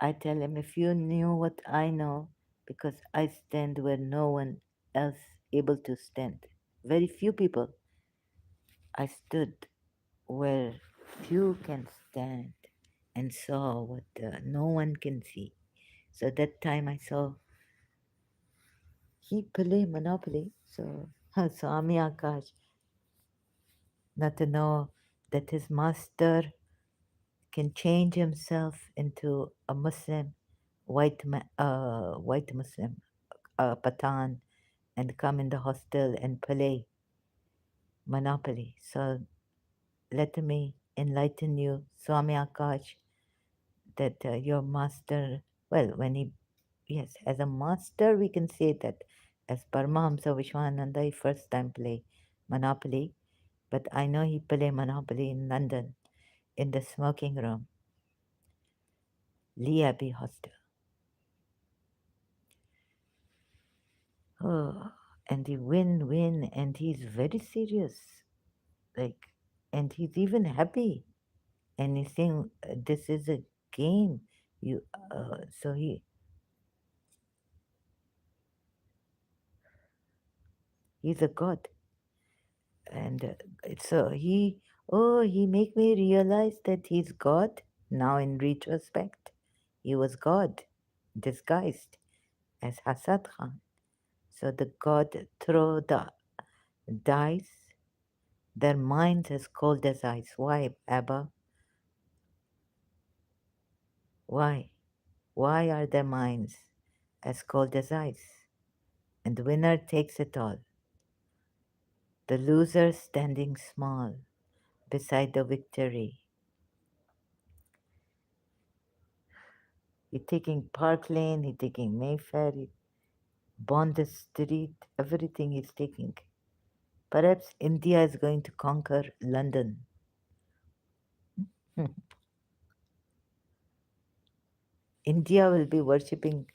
I tell him, if you knew what I know, because I stand where no one else able to stand. Very few people. I stood where few can stand and saw what no one can see. So that time I saw he play Monopoly. So Swami Akash, not to know that his master can change himself into a Muslim, white Muslim, Pathan, and come in the hostel and play Monopoly. So let me enlighten you, Swami Akash, that your master, well, when he, yes, as a master, we can say that as Paramahamsa Vishwananda, he first time play Monopoly, but I know he play Monopoly in London in the smoking room, Lee Abbey Hostel. Oh, and he win, and he's very serious, like, and he's even happy, and he's saying, "This is a game." You, so he's a god, and so he make me realize that he's God. Now in retrospect, he was God, disguised as Hasad Khan. So the god throw the dice, their minds as cold as ice. Why, Abba? Why? Why are their minds as cold as ice? And the winner takes it all. The loser standing small beside the victory. He's taking Park Lane, he's taking Mayfair, Bond Street, everything he's taking. Perhaps India is going to conquer London. India will be worshipping.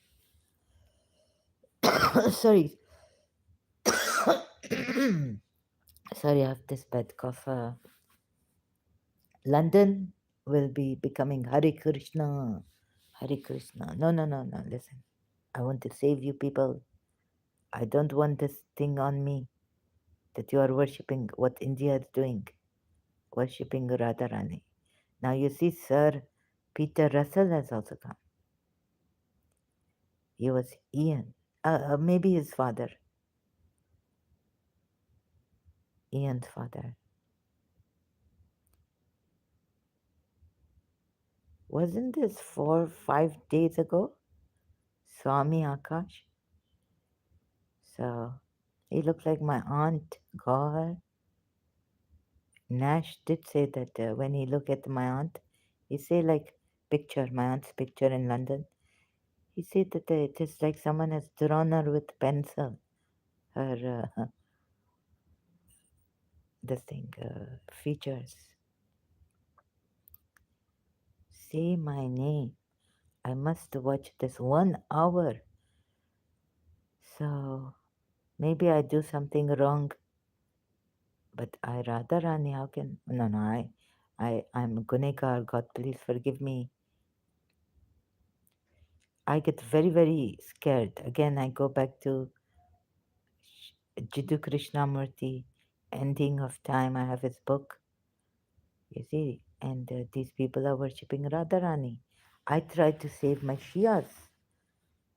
Sorry. Sorry, I have this bad cough. London will be becoming Hare Krishna. Hare Krishna. No, no, no, no. Listen. I want to save you people. I don't want this thing on me that you are worshipping what India is doing, worshipping Radha Rani. Now you see, Sir Peter Russell has also come. He was Ian, maybe his father, Ian's father. Wasn't this 4, 5 days ago? Swami Akash. So he looked like my aunt Gaur. Nash did say that when he looked at my aunt, he say like picture, my aunt's picture in London. He said that it is like someone has drawn her with pencil. Her this thing features. Say my name. I must watch this 1 hour. So maybe I do something wrong. But I Radha Rani, how can no no I'm Gunekar, God please forgive me. I get very, very scared. Again, I go back to Jiddu Krishnamurti, Ending of Time. I have his book, you see, and these people are worshipping Radha Rani. I try to save my Shias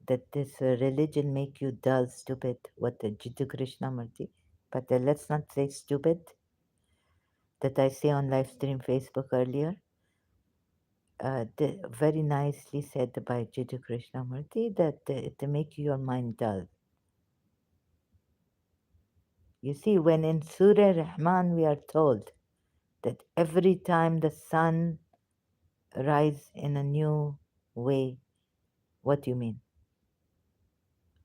that this religion make you dull, stupid, what the Jiddu Krishnamurti. But let's not say stupid, that I say on live stream Facebook earlier. Very nicely said by Jiddu Krishnamurti that it make your mind dull. You see, when in Surah Rahman we are told that every time the sun rise in a new way, what do you mean?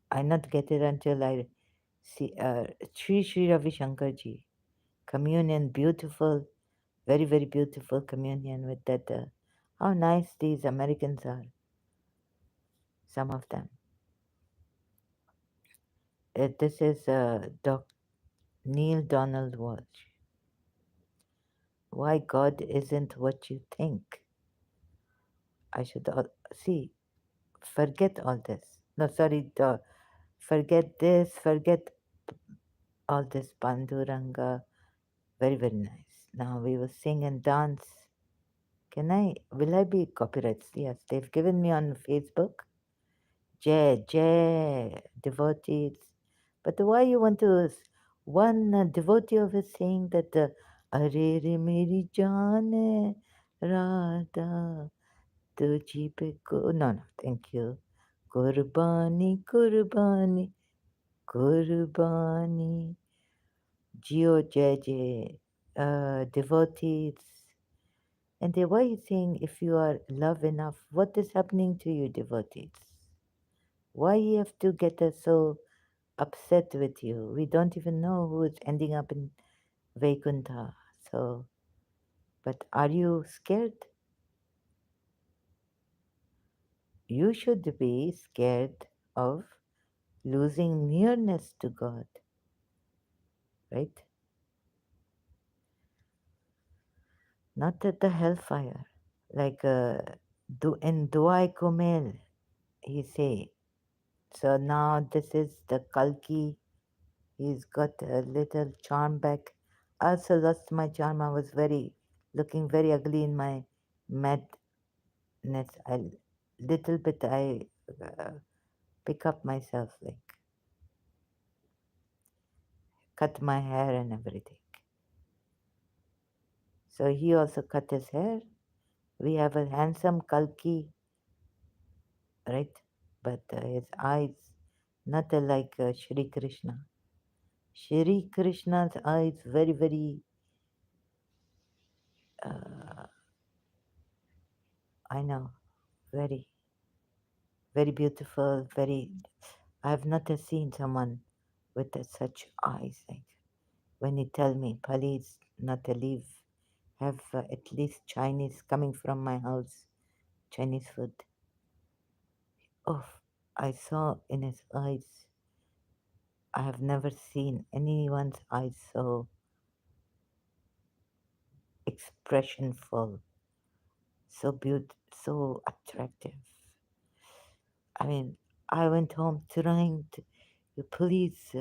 I not get it until I see Sri Ravi Shankarji communion, beautiful, very very beautiful communion with that. How nice these Americans are, some of them. This is Dr. Neil Donald Walsh. Why God isn't what you think. I should see. Forget all this. No, sorry. Forget this. Forget all this Panduranga. Very, very nice. Now we will sing and dance. Can I? Will I be copyrights? Yes, they've given me on Facebook. Jay, Jay, devotees. But why you want to? One devotee of his saying that Are re meri jaan hai, Radha तुझी पे को no no thank you कुर्बानी कुर्बानी कुर्बानी Geo Jeje devotees. And they were saying, if you are love enough, what is happening to you, devotees? Why you have to get us so upset with you? We don't even know who is ending up in Vaikuntha. So, but are you scared? You should be scared of losing nearness to God, right? Not at the hellfire. Like in Duai Kumel, he say. So now this is the Kalki. He's got a little charm back. I also lost my charm. I was looking very ugly in my madness. Little bit I uh, pick up myself, like cut my hair and everything. So he also cut his hair. We have a handsome Kalki, right? But his eyes not like Shri Krishna. Shri Krishna's eyes very, very, I know, very, very beautiful, very, I have not seen someone with such eyes. Like when you tell me, please not to leave, have at least Chinese coming from my house, Chinese food. Oh, I saw in his eyes, I have never seen anyone's eyes so expressionful, so beautiful, so attractive. I mean, I went home trying to please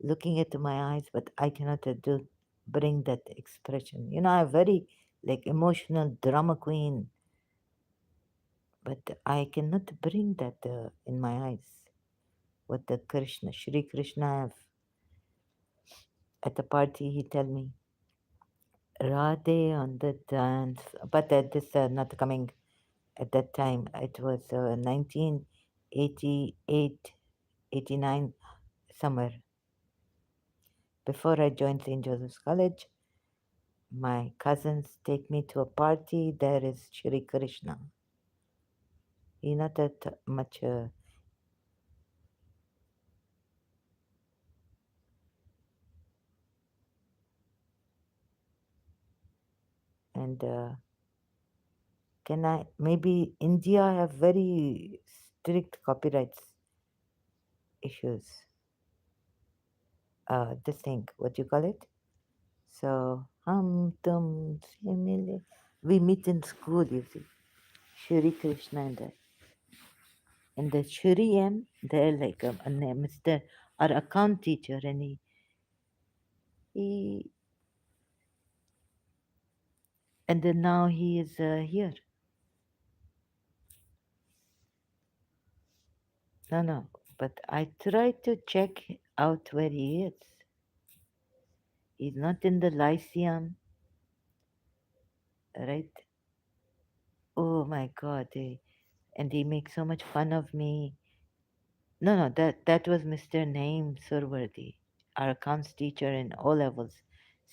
looking into my eyes, but I cannot bring that expression. You know, I'm very like emotional drama queen, but I cannot bring that in my eyes. What the Krishna, Shri Krishna have at the party, he tell me, Radhe on the dance, but this not coming at that time. It was 1988, 89, somewhere. Before I joined St. Joseph's College, my cousins take me to a party. There is Shri Krishna. He not that much, and can I maybe India have very strict copyrights issues. This thing, what you call it? So, hum tum simile. We meet in school, you see. Shri Krishna and I. And the Shri M, they're like a Mr. our account teacher, and he and then now he is here. No, no, but I tried to check out where he is. He's not in the Lyceum, right? Oh my God, and he makes so much fun of me. No, no, that was Mr. Naim Surwardi, our accounts teacher in O levels,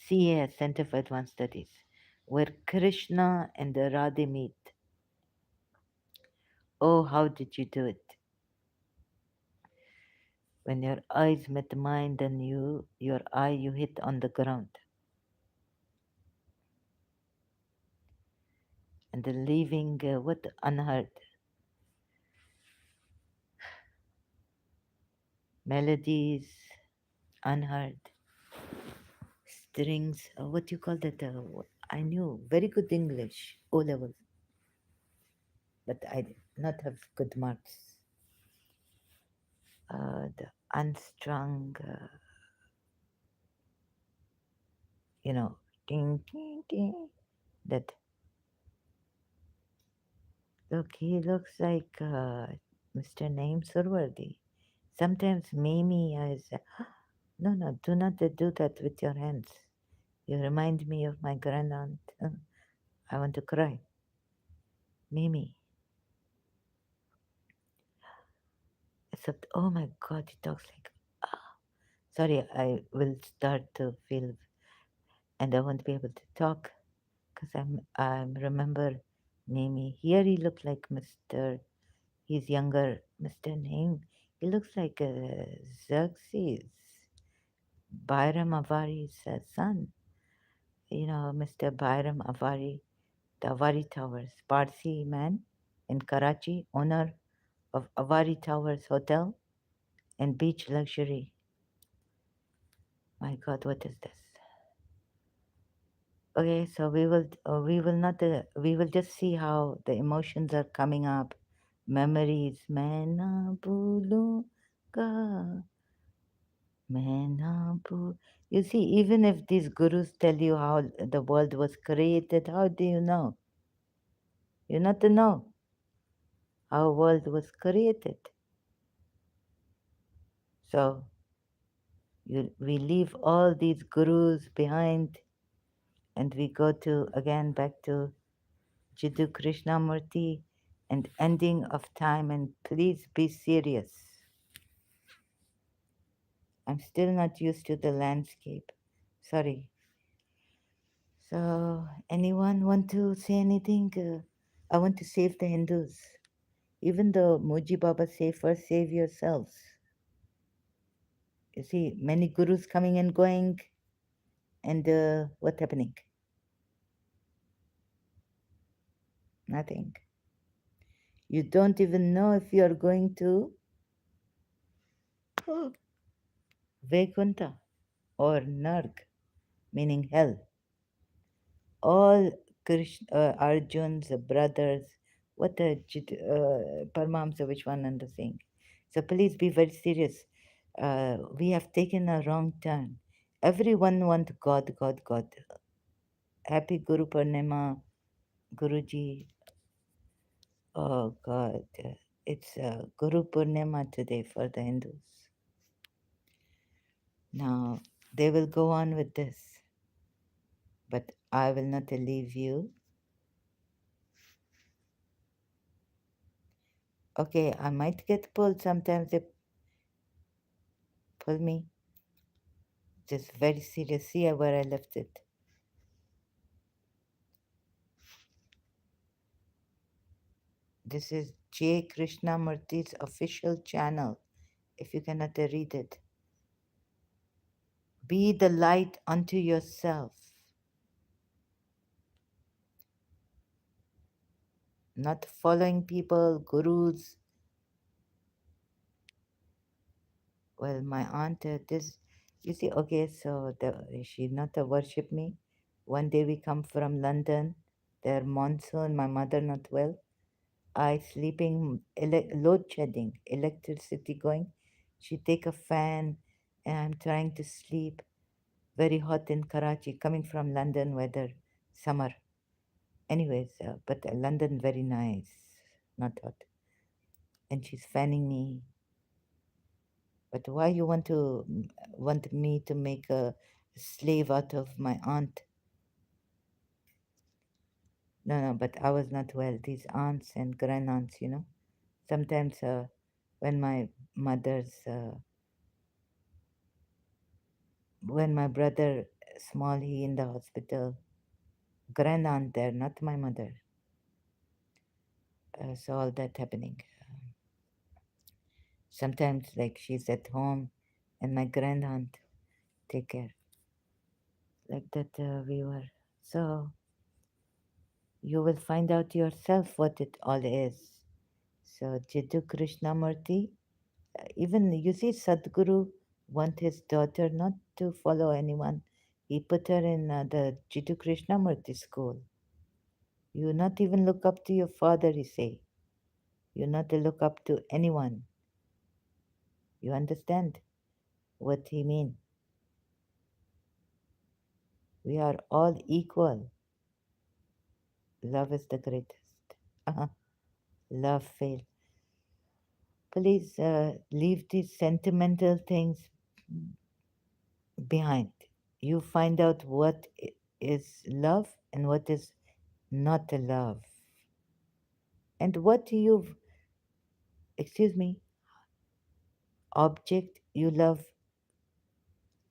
CA Center for Advanced Studies, where Krishna and the Radhe meet. Oh, how did you do it? When your eyes met mine, then your eye you hit on the ground, and then leaving what unheard melodies, unheard strings. What you call that? I knew very good English O levels, but I did not have good marks. The unstrung, you know, ding, ding, ding. That look, he looks like Mr. Naim Surwardi. Sometimes Mimi is, no, no, do not do that with your hands. You remind me of my grand aunt. I want to cry. Mimi. Except, oh my God, he talks like, ah. Sorry, I will start to feel, and I won't be able to talk because I remember Mimi. Here he looked like Mr. He's younger, Mr. Naim. He looks like Xerxes, Bayram Avari's son. You know, Mr. Bayram Avari, the Avari Towers, Parsi man in Karachi, owner of Avari Towers Hotel and Beach Luxury. My God, what is this? Okay, so we will just see how the emotions are coming up. Memories, maina bhulunga, maina bhul. You see, even if these gurus tell you how the world was created, how do you know? You not to know how world was created. So we leave all these gurus behind, and we go to again back to Jiddu Krishnamurti and ending of time, and please be serious. I'm still not used to the landscape. Sorry. So, anyone want to say anything? I want to save the Hindus. Even though Muji Baba say first save yourselves. You see, many gurus coming and going, and what happening? Nothing. You don't even know if you are going to Vaikuntha or Narg, meaning hell. All Krishna, Arjun's brothers, what Paramahamsa, which one and the thing. So please be very serious. We have taken a wrong turn. Everyone wants God, God, God. Happy Guru Purnima, Guruji. Oh God, it's Guru Purnima today for the Hindus. Now they will go on with this, but I will not leave you. Okay, I might get pulled sometimes. They pull me. Just very serious. See where I left it. This is J. Krishnamurti's official channel. If you cannot read it, be the light unto yourself, not following people, gurus. Well, my aunt, this You see, okay, so she not to worship me. One day we come from London, there monsoon, my mother not well. I sleeping, load shedding, electricity going. She take a fan, and I'm trying to sleep. Very hot in Karachi, coming from London weather, summer. Anyways, but London very nice, not hot. And she's fanning me. But why you want me to make a slave out of my aunt? No, no, but I was not well. These aunts and grandaunts, sometimes when my mother's, when my brother small, he in the hospital, grandaunt there, not my mother. So all that happening. Sometimes like she's at home, and my grandaunt take care. Like that we were. So you will find out yourself what it all is. So Jiddu Krishnamurti, even you see Sadhguru want his daughter not to follow anyone. He put her in the Jiddu Krishnamurti school. You not even look up to your father, he say. You not to look up to anyone. You understand what he mean? We are all equal. Love is the greatest. Love fail. Please leave these sentimental things behind. You find out what is love and what is not a love. And what you, excuse me, object you love,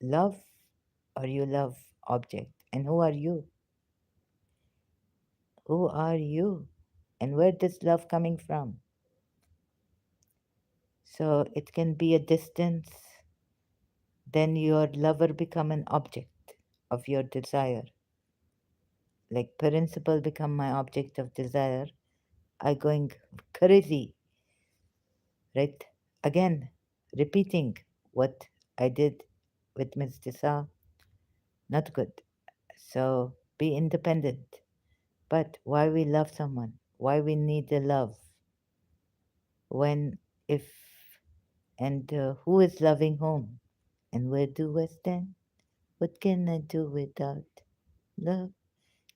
or you love object. And who are you? Who are you? And where does love coming from? So it can be a distance, then your lover become an object of your desire. Like principal become my object of desire. I going crazy, right? Again, repeating what I did with Ms. Tisa, not good. So be independent. But why we love someone? Why we need the love? When, if, and who is loving whom? And where do I stand? What can I do without love?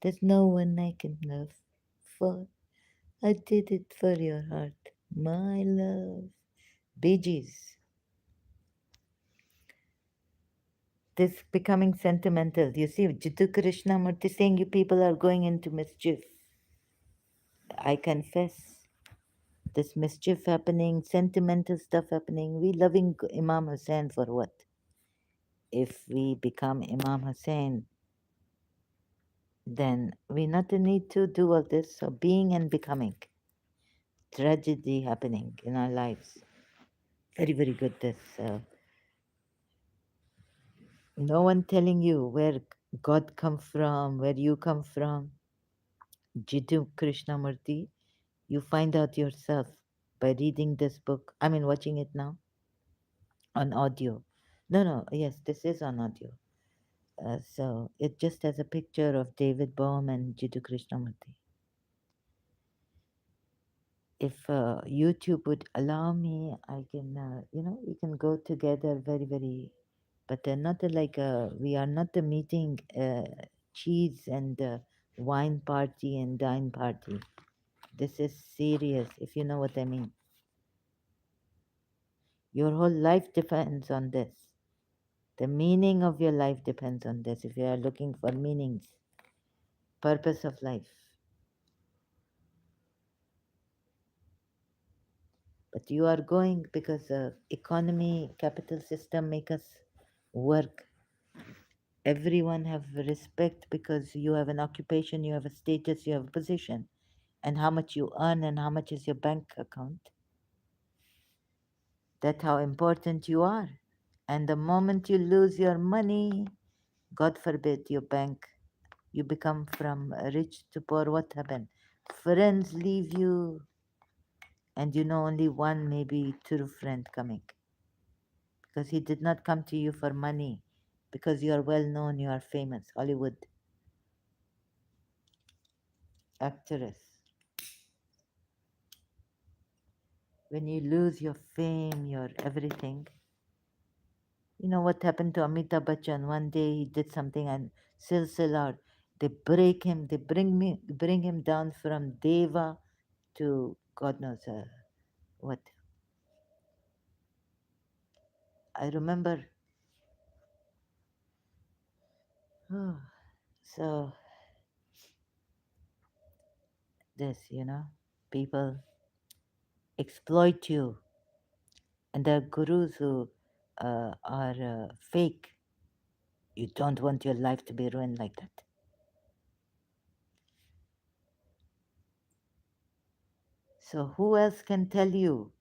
There's no one I can love for. I did it for your heart, my love. Bee Gees. This becoming sentimental. You see, Jiddu Krishnamurti saying you people are going into mischief. I confess. This mischief happening, sentimental stuff happening. We loving Imam Hussain for what? If we become Imam Hussain, then we not need to do all this. So being and becoming, tragedy happening in our lives. Very, very good. This no one telling you where God come from, where you come from. Jiddu Krishnamurti, you find out yourself by reading this book. I mean, watching it now on audio. No, no, yes, this is on audio. So it just has a picture of David Bohm and Jiddu Krishnamurti. If YouTube would allow me, I can, we can go together very, very, but not like we are not a meeting cheese and wine party and dine party. This is serious, if you know what I mean. Your whole life depends on this. The meaning of your life depends on this. If you are looking for meanings, purpose of life. But you are going because the economy, capital system make us work. Everyone have respect because you have an occupation, you have a status, you have a position, and how much you earn and how much is your bank account. That's how important you are. And the moment you lose your money, God forbid, your bank, you become from rich to poor, what happened? Friends leave you, and you know only one, maybe true friend coming. Because he did not come to you for money. because you are well known, you are famous, Hollywood actress. When you lose your fame, your everything, you know what happened to Amitabh Bachchan? One day he did something and Silsilar, they break him, they bring him down from Deva to God knows what. I remember. So this, people exploit you, and there are gurus who are fake. You don't want your life to be ruined like that. So who else can tell you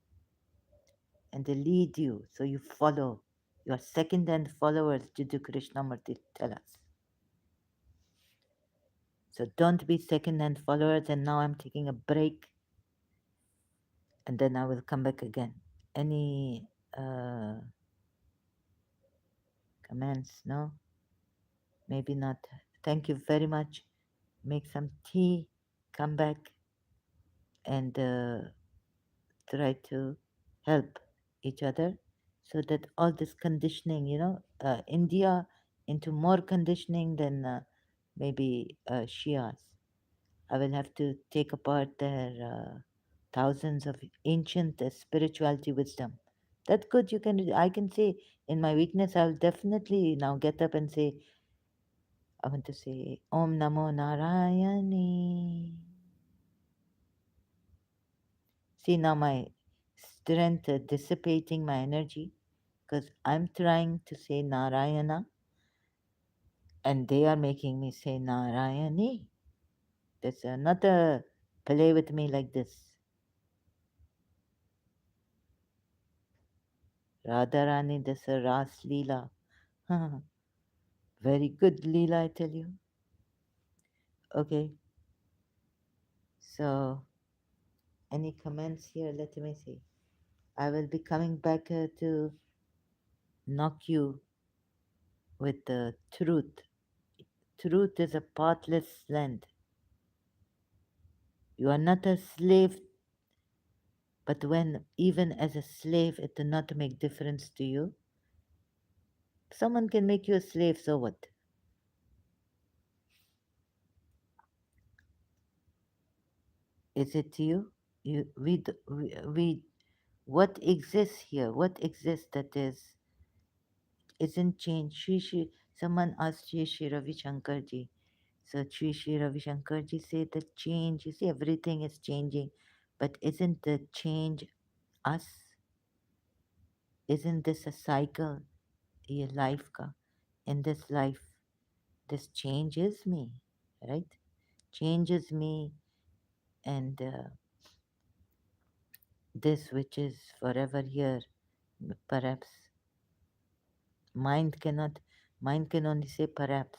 and they lead you so you follow? Your second-hand followers, Jiddu Krishnamurti tell us. So don't be second-hand followers. And now I'm taking a break, and then I will come back again. Any comments? No, maybe not. Thank you very much. Make some tea, come back, and try to help each other so that all this conditioning, India into more conditioning than maybe Shias. I will have to take apart their thousands of ancient spirituality wisdom. That's good. I can say in my weakness, I'll definitely now get up and say, I want to say, Om Namo Narayani. See now my strength dissipating my energy because I'm trying to say Narayana and they are making me say Narayani. There's another play with me like this. Radha Rani, this a Ras Leela. Very good Leela, I tell you. Okay, so any comments here? Let me see. I will be coming back to knock you with the truth. Truth is a pathless land. You are not a slave, but when even as a slave it does not make difference to you, someone can make you a slave, so what? Is it you? We what exists here? What exists that isn't change? Someone asked Shri Ravi Shankar ji. So Shri Ravi Shankar ji said that change, you see, everything is changing, but isn't the change us? Isn't this a cycle? Ye life ka. In this life, this changes me, right? Changes me, and this which is forever here, perhaps mind cannot, mind can only say perhaps.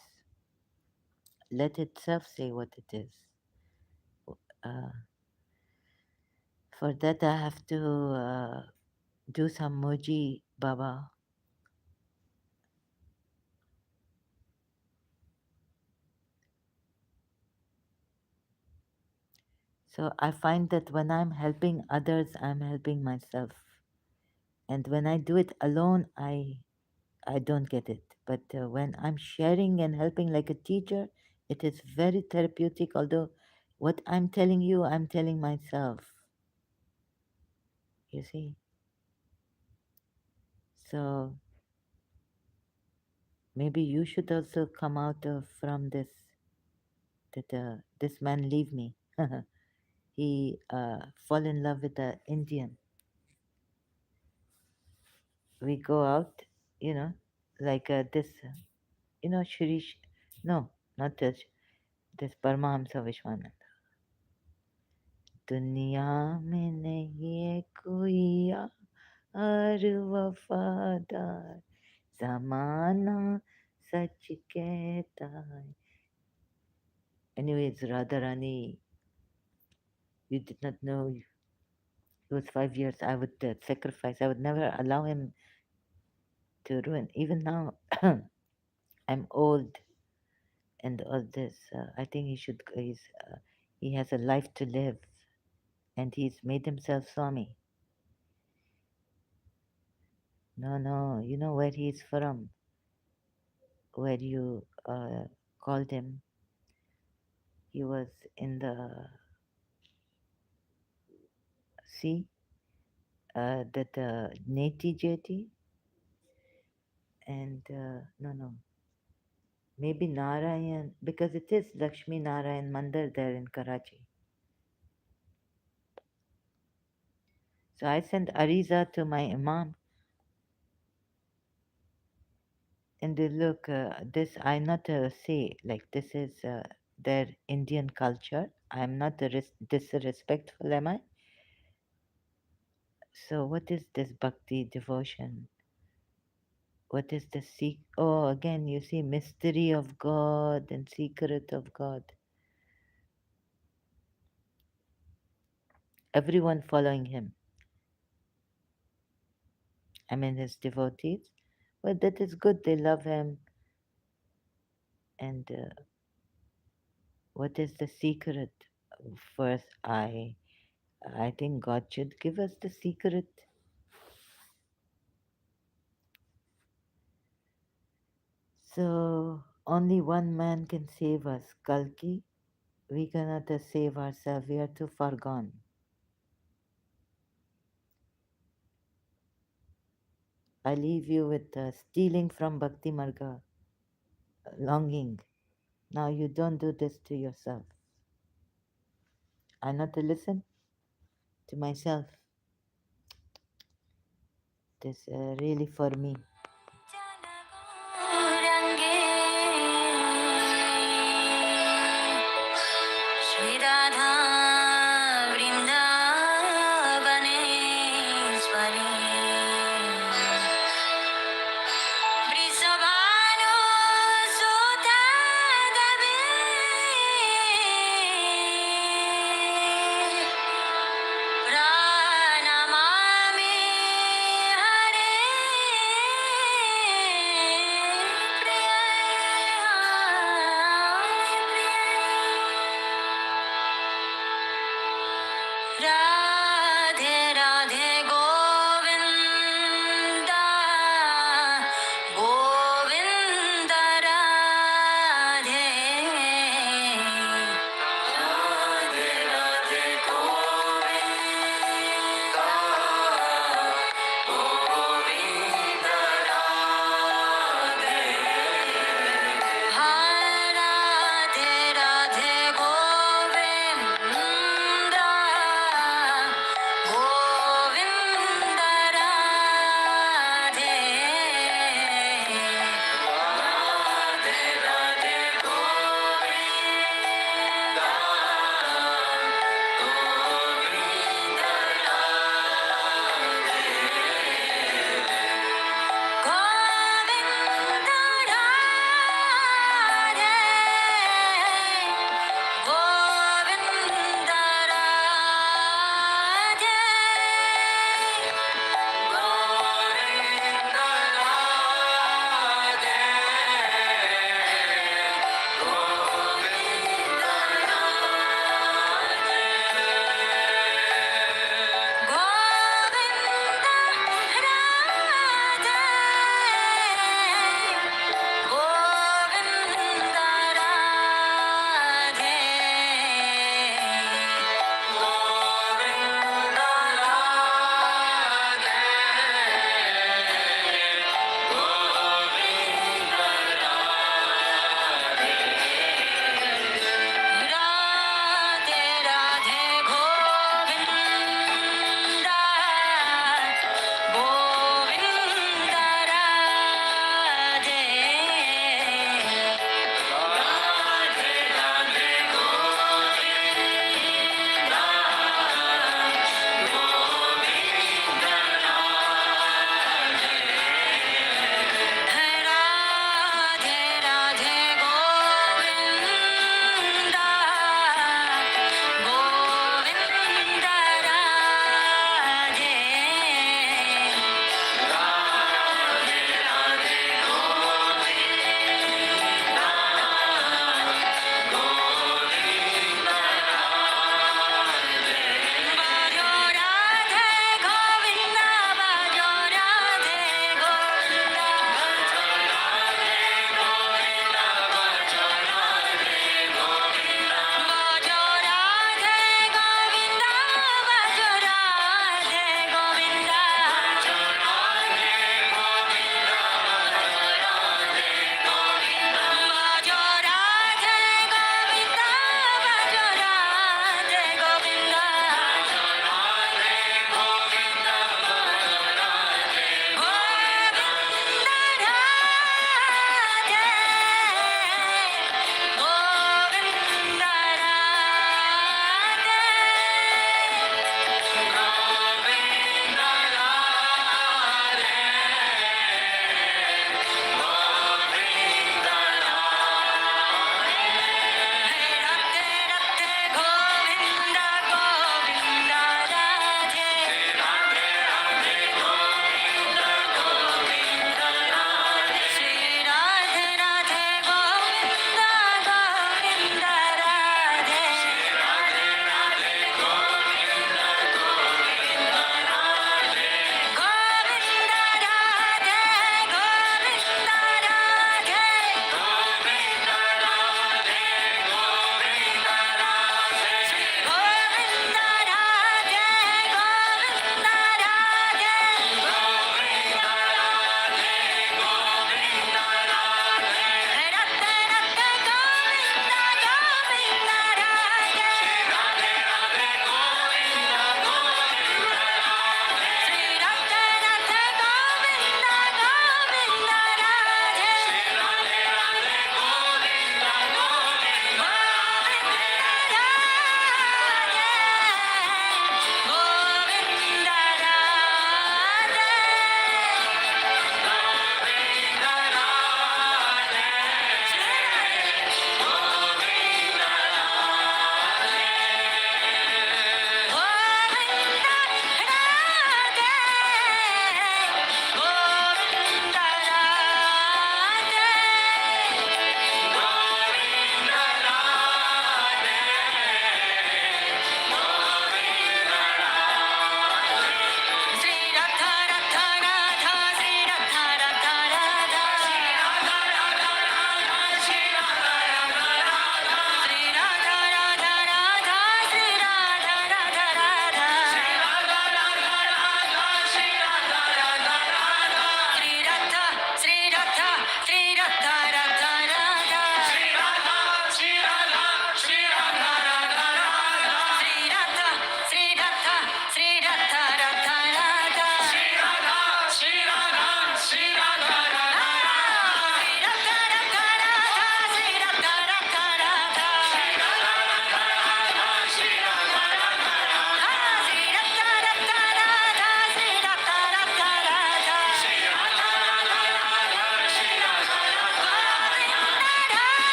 Let itself say what it is. Uh, for that, I have to do some Moji Baba. So I find that when I'm helping others, I'm helping myself. And when I do it alone, I don't get it. But when I'm sharing and helping like a teacher, it is very therapeutic. Although what I'm telling you, I'm telling myself. You see? So maybe you should also come out from this, that this man leave me. He fall in love with an Indian. We go out, like this, Shirish. No, not this Paramahamsa Vishwanand. दुनिया में नहीं है कोई और वफादार जमाना सच कहता है. Anyways, Radha Rani, you did not know he was 5 years. I would sacrifice. I would never allow him to ruin. Even now, I'm old and all this. I think he has a life to live, and he's made himself Swami. No, no, you know where he's from, where you called him. He was in the sea, that Neti Jeti, and no, no, maybe Narayan, because it is Lakshmi Narayan Mandir there in Karachi. So I sent Ariza to my Imam, and they look, this I not say, like this is their Indian culture. I'm not disrespectful, am I? So what is this bhakti devotion? What is the oh, again you see mystery of God and secret of God. Everyone following him. I mean his devotees. Well, that is good. They love him. And what is the secret? First, I think God should give us the secret. So only one man can save us, Kalki. We cannot save ourselves. We are too far gone. I leave you with stealing from Bhakti Marga, longing. Now you don't do this to yourself. I not to listen to myself. This really for me. Shri Radha